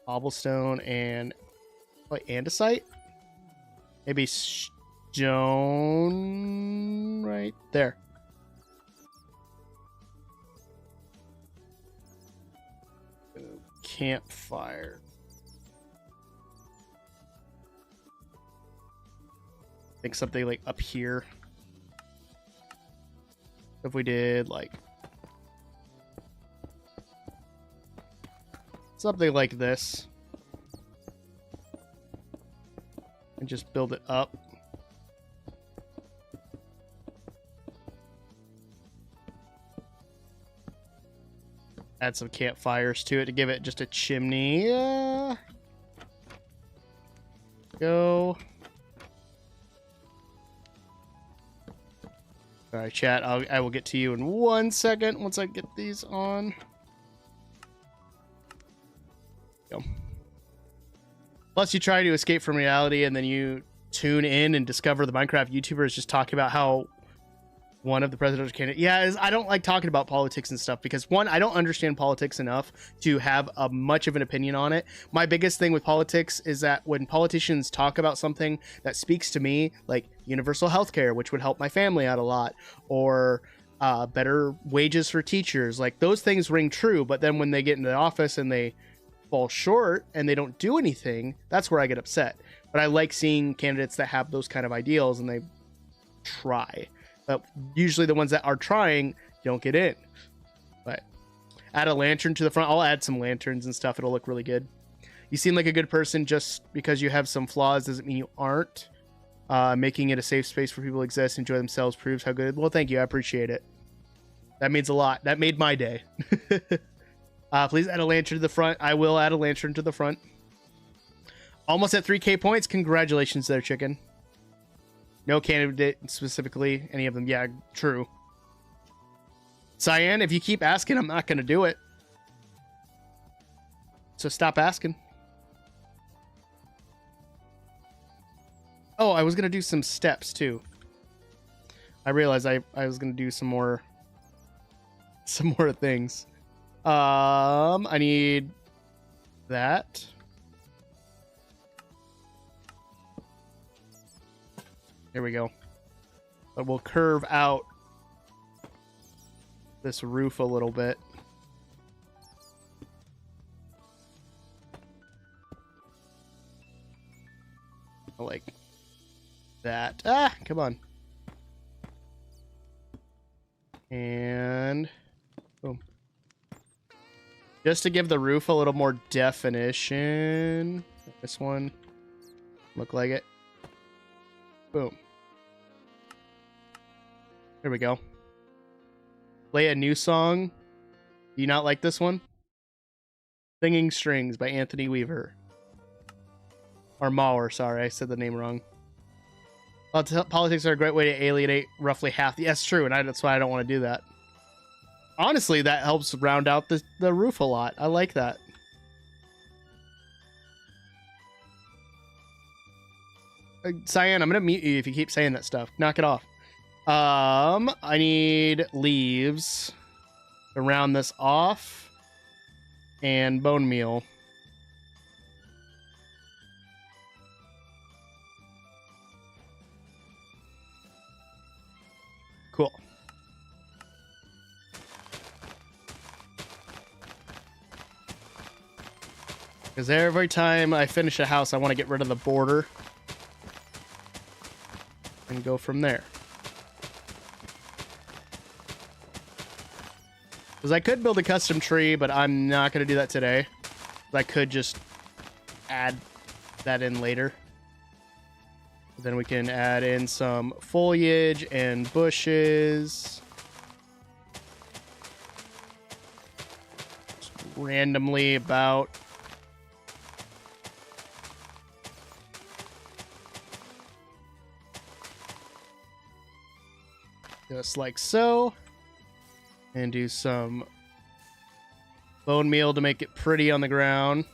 [SPEAKER 1] cobblestone and andesite. Maybe stone right there. Campfire. I think something like up here. If we did like something like this and just build it up. Add some campfires to it to give it just a chimney. Go. All right, chat. I will get to you in 1 second once I get these on. Go. Plus, you try to escape from reality, and then you tune in and discover the Minecraft YouTubers just talking about how one of the presidential candidates. Yeah, I don't like talking about politics and stuff because, one, I don't understand politics enough to have a much of an opinion on it. My biggest thing with politics is that when politicians talk about something that speaks to me, like universal health care, which would help my family out a lot, or better wages for teachers, like those things ring true. But then when they get into the office and they fall short and they don't do anything, that's where I get upset. But I like seeing candidates that have those kind of ideals and they try. But usually the ones that are trying don't get in. But Add a lantern to the front. I'll add some lanterns and stuff. It'll look really good. You seem like a good person. Just because you have some flaws doesn't mean you aren't. Making it a safe space for people to exist, enjoy themselves proves how good. Well, thank you. I appreciate it. That means a lot. That made my day. Please add a lantern to the front. I will add a lantern to the front. Almost at 3K points. Congratulations there, chicken. No candidate specifically. Any of them. Yeah, true. Cyan, if you keep asking, I'm not going to do it. So stop asking. Oh, I was going to do some steps too. I realized I was going to do some more things. I need that. There we go. But we'll curve out this roof a little bit. Like that. Ah, come on. And boom. Just to give the roof a little more definition. This one look like it. Boom. There we go. Play a new song. Do you not like this one? Singing Strings by Anthony Weaver. Or Mauer, sorry, I said the name wrong. Politics are a great way to alienate roughly half. Yes, true, and that's why I don't want to do that. Honestly, that helps round out the roof a lot. I like that. Cyan, I'm going to mute you if you keep saying that stuff. Knock it off. I need leaves to round this off. And bone meal. Cool. Because every time I finish a house, I want to get rid of the border. And go from there. Because I could build a custom tree, but I'm not going to do that today. I could just add that in later. Then we can add in some foliage and bushes. Just randomly about. Just like so. And do some bone meal to make it pretty on the ground.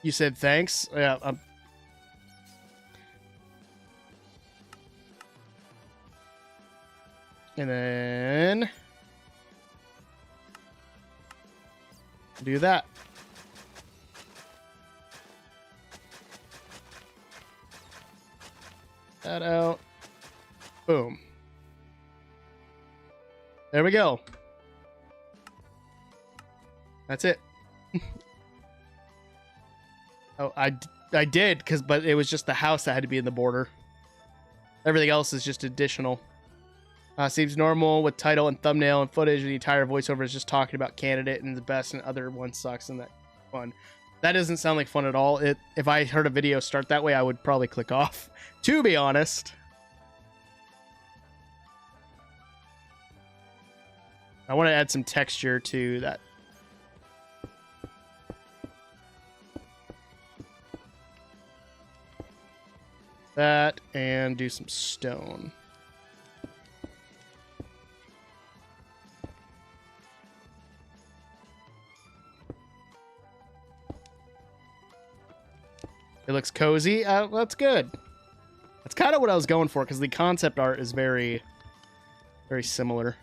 [SPEAKER 1] You said thanks? Yeah, and then do that. That out. Boom. There we go. That's it. Oh, I did, but it was just the house that had to be in the border. Everything else is just additional. Seems normal with title and thumbnail and footage. The entire voiceover is just talking about candidate and the best, and other one sucks and that fun. That doesn't sound like fun at all. If I heard a video start that way, I would probably click off, to be honest. I want to add some texture to that. That, and do some stone. It looks cozy. That's good. That's kind of what I was going for, because the concept art is very, very similar.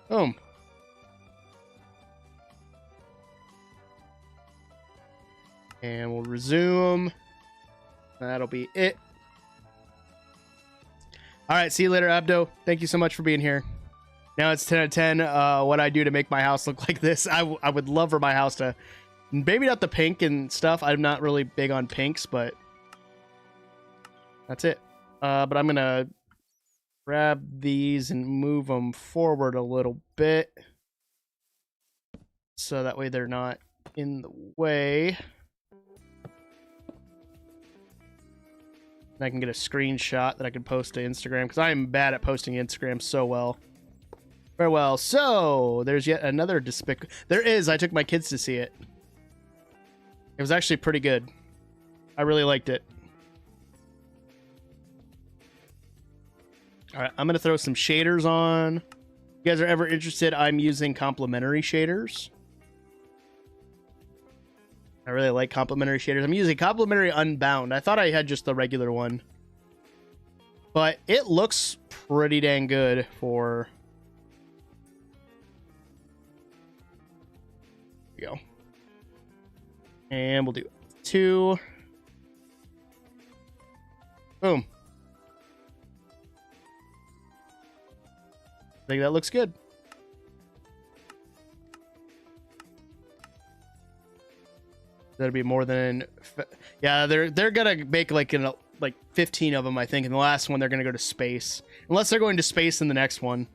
[SPEAKER 1] Boom. And we'll resume. That'll be it. All right, see you later, Abdo. Thank you so much for being here. Now it's 10 out of 10. What I do to make my house look like this. I would love for my house to, maybe not the pink and stuff. I'm not really big on pinks, but that's it. But I'm going to grab these and move them forward a little bit. So that way they're not in the way. And I can get a screenshot that I can post to Instagram, because I am bad at posting Instagram so well. Very well. So there's yet another There is. I took my kids to see it. It was actually pretty good. I really liked it. All right, I'm gonna throw some shaders on. If you guys are ever interested, I'm using complementary shaders. I really like complementary shaders. I'm using complementary Unbound. I thought I had just the regular one, but it looks pretty dang good for. Here we go. And we'll do 2. Boom. I think that looks good. That'll be more than, yeah. They're gonna make like 15 of them, I think. And the last one they're gonna go to space, unless they're going to space in the next one.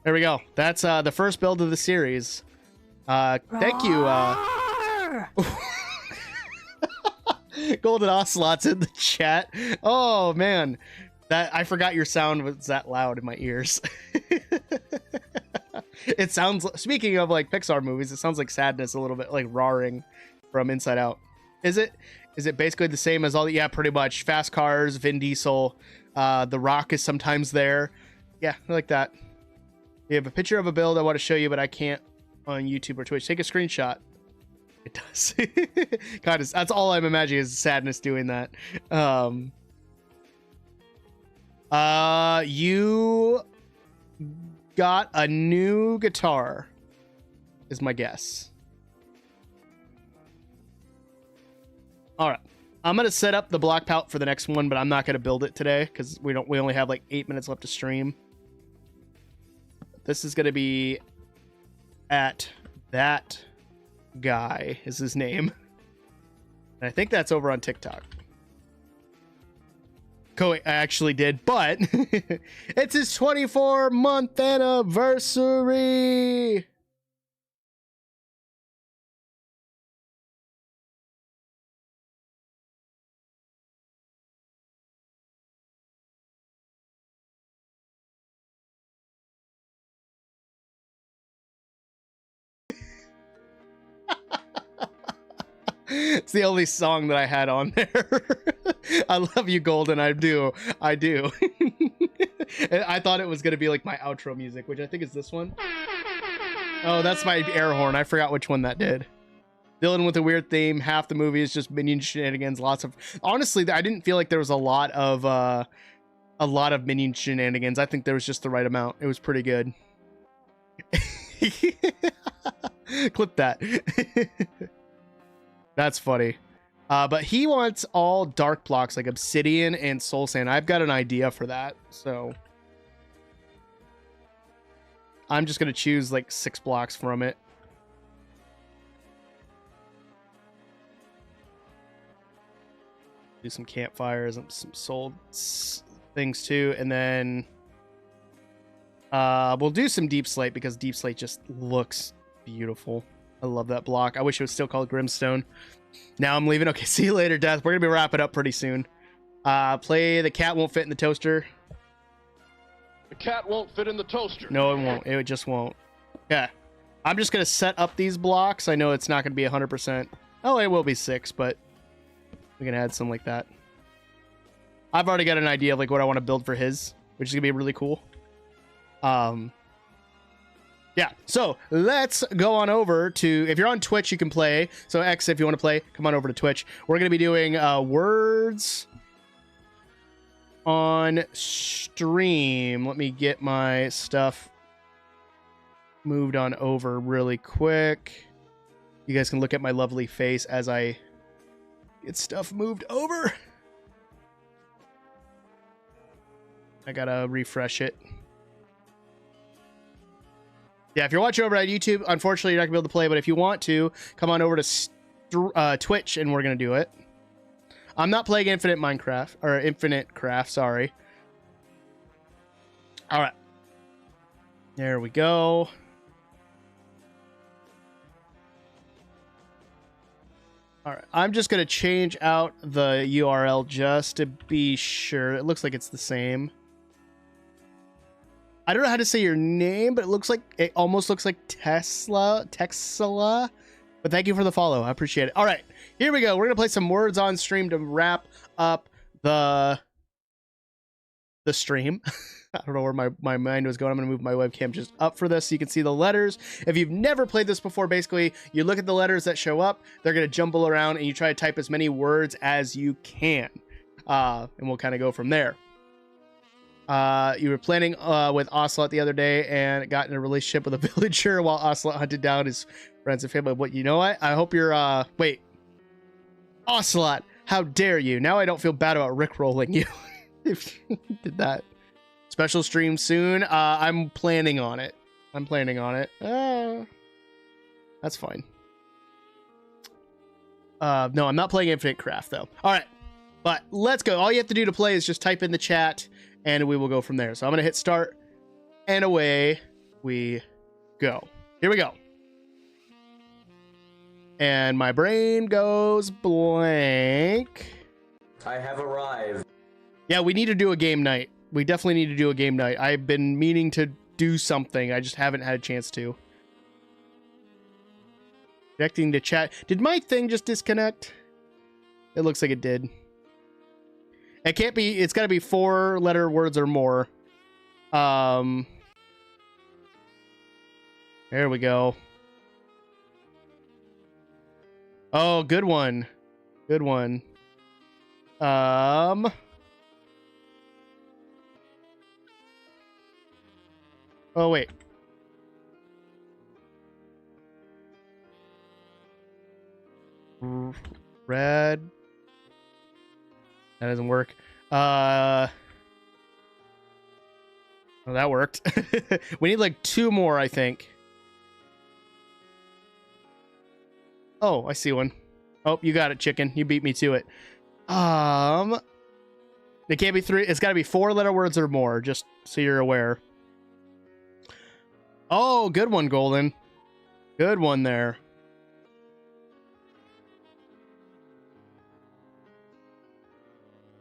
[SPEAKER 1] There we go. That's the first build of the series. Thank you. Golden Ocelot's in the chat. Oh man, that I forgot your sound was that loud in my ears. It sounds, speaking of like Pixar movies, it sounds like Sadness a little bit, like roaring from Inside Out. Is it basically the same as all the, yeah, pretty much. Fast cars, Vin Diesel, The Rock is sometimes there. Yeah, I like that. We have a picture of a build I want to show you, but I can't on YouTube or Twitch. Take a screenshot. It does. God, that's all I'm imagining is Sadness doing that. You got a new guitar, is my guess. All right, I'm gonna set up the block palette for the next one, but I'm not gonna build it today because we only have like 8 minutes left to stream. This is gonna be at that guy is his name, and I think that's over on TikTok. I actually did, but it's his 24-month anniversary. It's the only song that I had on there. I love you, Golden. I do. I thought it was going to be like my outro music, which I think is this one. Oh, that's my air horn. I forgot which one that did. Dealing with a weird theme. Half the movie is just minion shenanigans. Lots of, honestly, I didn't feel like there was a lot of minion shenanigans. I think there was just the right amount. It was pretty good. Clip that. That's funny. But he wants all dark blocks like obsidian and soul sand. I've got an idea for that, so I'm just gonna choose like 6 blocks from it. Do some campfires and some soul things too, and then we'll do some deep slate because deep slate just looks beautiful. I love that block. I wish it was still called Grimstone. Now I'm leaving. Okay, see you later, Death. We're gonna be wrapping up pretty soon. Play The Cat Won't Fit in the Toaster.
[SPEAKER 3] The cat won't fit in the toaster.
[SPEAKER 1] No, it won't. It just won't. Yeah. I'm just gonna set up these blocks. I know it's not gonna be 100%. Oh, it will be 6, but we can add some like that. I've already got an idea of like what I want to build for his, which is gonna be really cool. Yeah, so let's go on over to, if you're on Twitch, you can play. So X, if you want to play, come on over to Twitch. We're going to be doing words on stream. Let me get my stuff moved on over really quick. You guys can look at my lovely face as I get stuff moved over. I gotta refresh it. Yeah, if you're watching over at YouTube, unfortunately, you're not going to be able to play, but if you want to, come on over to Twitch, and we're going to do it. I'm not playing Infinite Craft, sorry. All right. There we go. All right. I'm just going to change out the URL just to be sure. It looks like it's the same. I don't know how to say your name, but it almost looks like Tesla. But thank you for the follow. I appreciate it. All right. Here we go. We're going to play some words on stream to wrap up the stream. I don't know where my mind was going. I'm going to move my webcam just up for this so you can see the letters. If you've never played this before, basically, you look at the letters that show up. They're going to jumble around, and you try to type as many words as you can. And we'll kind of go from there. You were planning with Ocelot the other day and got in a relationship with a villager while Ocelot hunted down his friends and family. What, you know what? I hope you're... Wait. Ocelot, how dare you? Now I don't feel bad about rickrolling you. If you did that. Special stream soon. I'm planning on it. That's fine. No, I'm not playing Infinite Craft though. All right, but let's go. All you have to do to play is just type in the chat and we will go from there. So I'm going to hit start and away we go. Here we go. And my brain goes blank.
[SPEAKER 6] I have arrived.
[SPEAKER 1] Yeah, we need to do a game night. We definitely need to do a game night. I've been meaning to do something. I just haven't had a chance to. Connecting to chat. Did my thing just disconnect? It looks like it did. It can't be. It's got to be 4-letter words or more. There we go. Oh, good one. Good one. Oh, wait. Red. That doesn't work. Oh, that worked. We need like 2 more, I think. Oh, I see one. Oh, you got it, chicken. You beat me to it. It can't be 3. It's got to be 4-letter words or more, just so you're aware. Oh, good one, Golden. Good one there.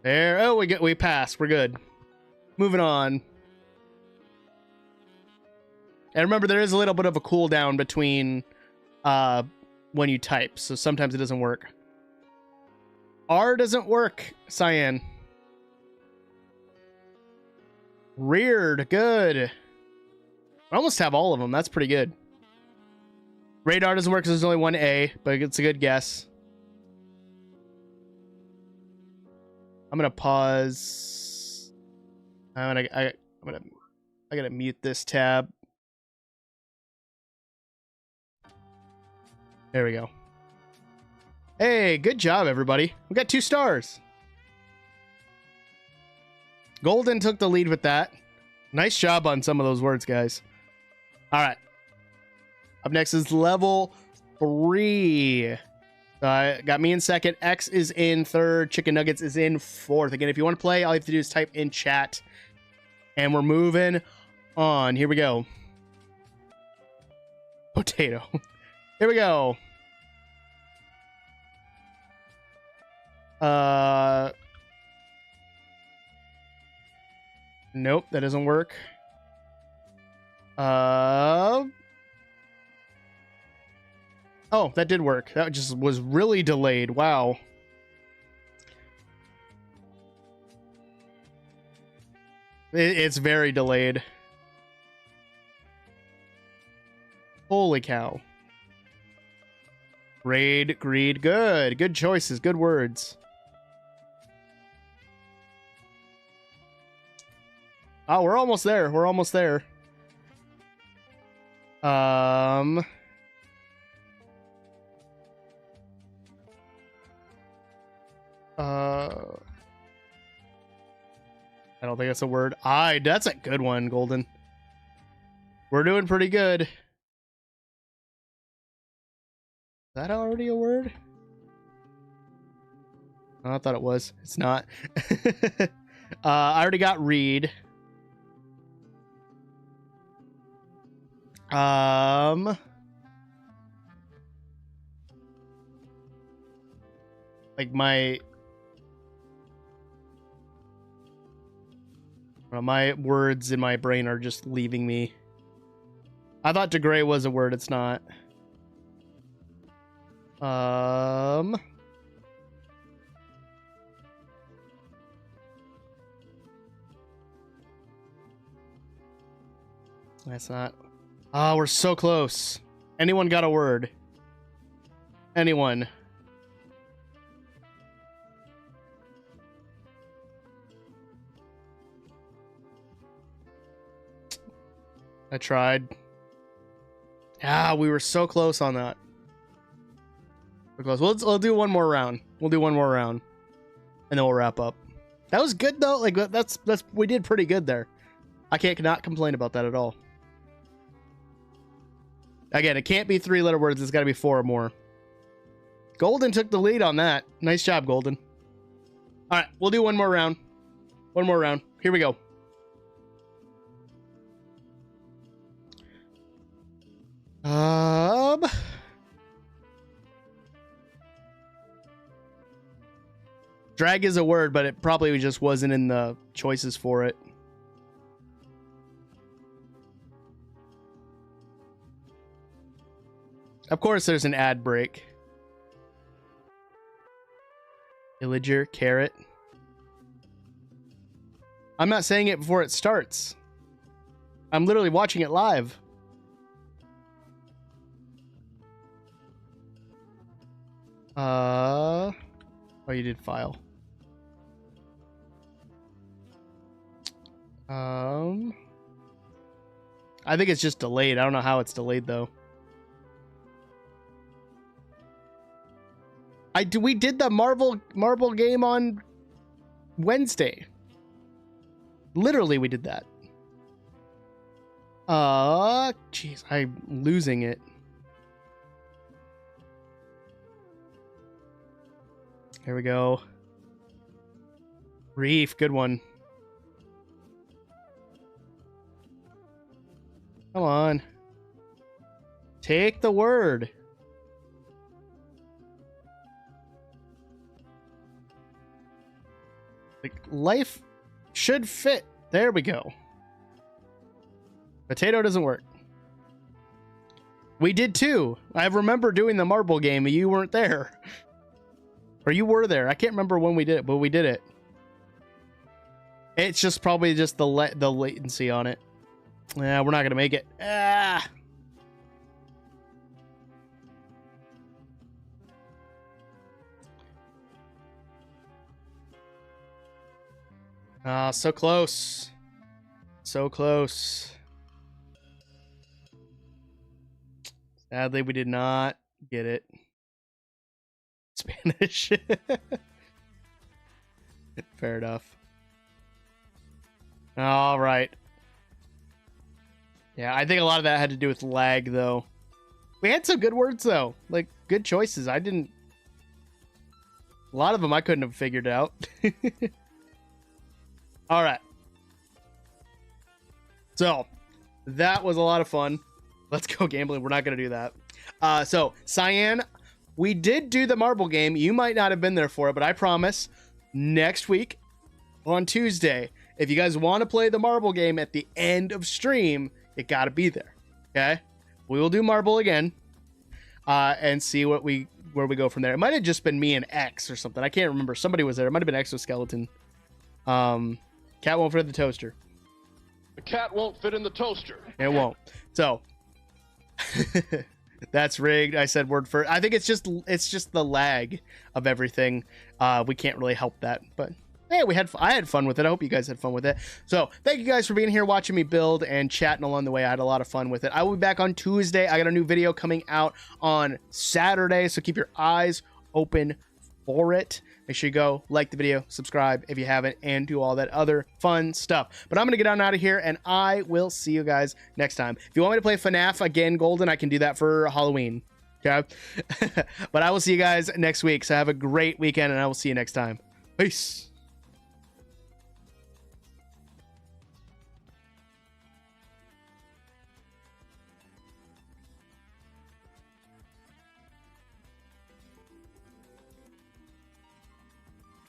[SPEAKER 1] There. Oh, we passed. We're good. Moving on. And remember, there is a little bit of a cooldown between when you type, so sometimes it doesn't work. R doesn't work, Cyan. Reared. Good. I almost have all of them. That's pretty good. Radar doesn't work because there's only one A, but it's a good guess. I'm gonna pause. I gotta mute this tab. There we go. Hey, good job, everybody. We got 2 stars. Golden took the lead with that. Nice job on some of those words, guys. All right. Up next is level 3. Got me in second. X is in third. Chicken Nuggets is in fourth. Again, if you want to play, all you have to do is type in chat. And we're moving on. Here we go. Potato. Here we go. Nope, that doesn't work. Oh, that did work. That just was really delayed. Wow. It's very delayed. Holy cow. Raid, greed, good. Good choices, good words. Oh, we're almost there. We're almost there. I don't think that's a word. That's a good one, Golden. We're doing pretty good. Is that already a word? Oh, I thought it was. It's not. I already got read. Like my words in my brain are just leaving me. I thought degrade was a word. It's not. That's not. Oh, we're so close. Anyone got a word? Anyone? I tried. Ah, we were so close on that. We're close. We'll do one more round. We'll do one more round, and then we'll wrap up. That was good though. Like that's we did pretty good there. I cannot complain about that at all. Again, it can't be 3-letter words. It's got to be 4 or more. Golden took the lead on that. Nice job, Golden. All right, we'll do one more round. One more round. Here we go. Drag is a word, but it probably just wasn't in the choices for it. Of course, there's an ad break. Villager, carrot. I'm not saying it before it starts. I'm literally watching it live. Oh, you did file. I think it's just delayed. I don't know how it's delayed though. We did the marble game on Wednesday. Literally, we did that. Jeez, I'm losing it. Here we go. Reef, good one. Come on. Take the word. Like, life should fit. There we go. Potato doesn't work. We did too. I remember doing the marble game, and you weren't there. Or you were there. I can't remember when we did it, but we did it. It's just probably just the latency on it. Yeah, we're not going to make it. Ah. So close. So close. Sadly, we did not get it. Spanish. Fair enough. All right. Yeah, I think a lot of that had to do with lag, though. We had some good words, though. Like, good choices. A lot of them I couldn't have figured out. All right. So, that was a lot of fun. Let's go gambling. We're not going to do that. So, Cyan, we did do the marble game. You might not have been there for it, but I promise next week on Tuesday, if you guys want to play the marble game at the end of stream, you got to be there. Okay? We will do marble again and see where we go from there. It might have just been me and X or something. I can't remember. Somebody was there. It might have been Exoskeleton. Cat won't fit in the toaster.
[SPEAKER 3] The cat won't fit in the toaster.
[SPEAKER 1] It won't. So that's rigged. I said word first. I think it's just the lag of everything. We can't really help that, but hey, I had fun with it. I hope you guys had fun with it. So thank you guys for being here, watching me build and chatting along the way. I had a lot of fun with it. I will be back on Tuesday. I got a new video coming out on Saturday, so keep your eyes open for it. Make sure you go like the video, subscribe if you haven't, and do all that other fun stuff. But I'm going to get on out of here, and I will see you guys next time. If you want me to play FNAF again, Golden, I can do that for Halloween. Okay? But I will see you guys next week. So have a great weekend, and I will see you next time. Peace.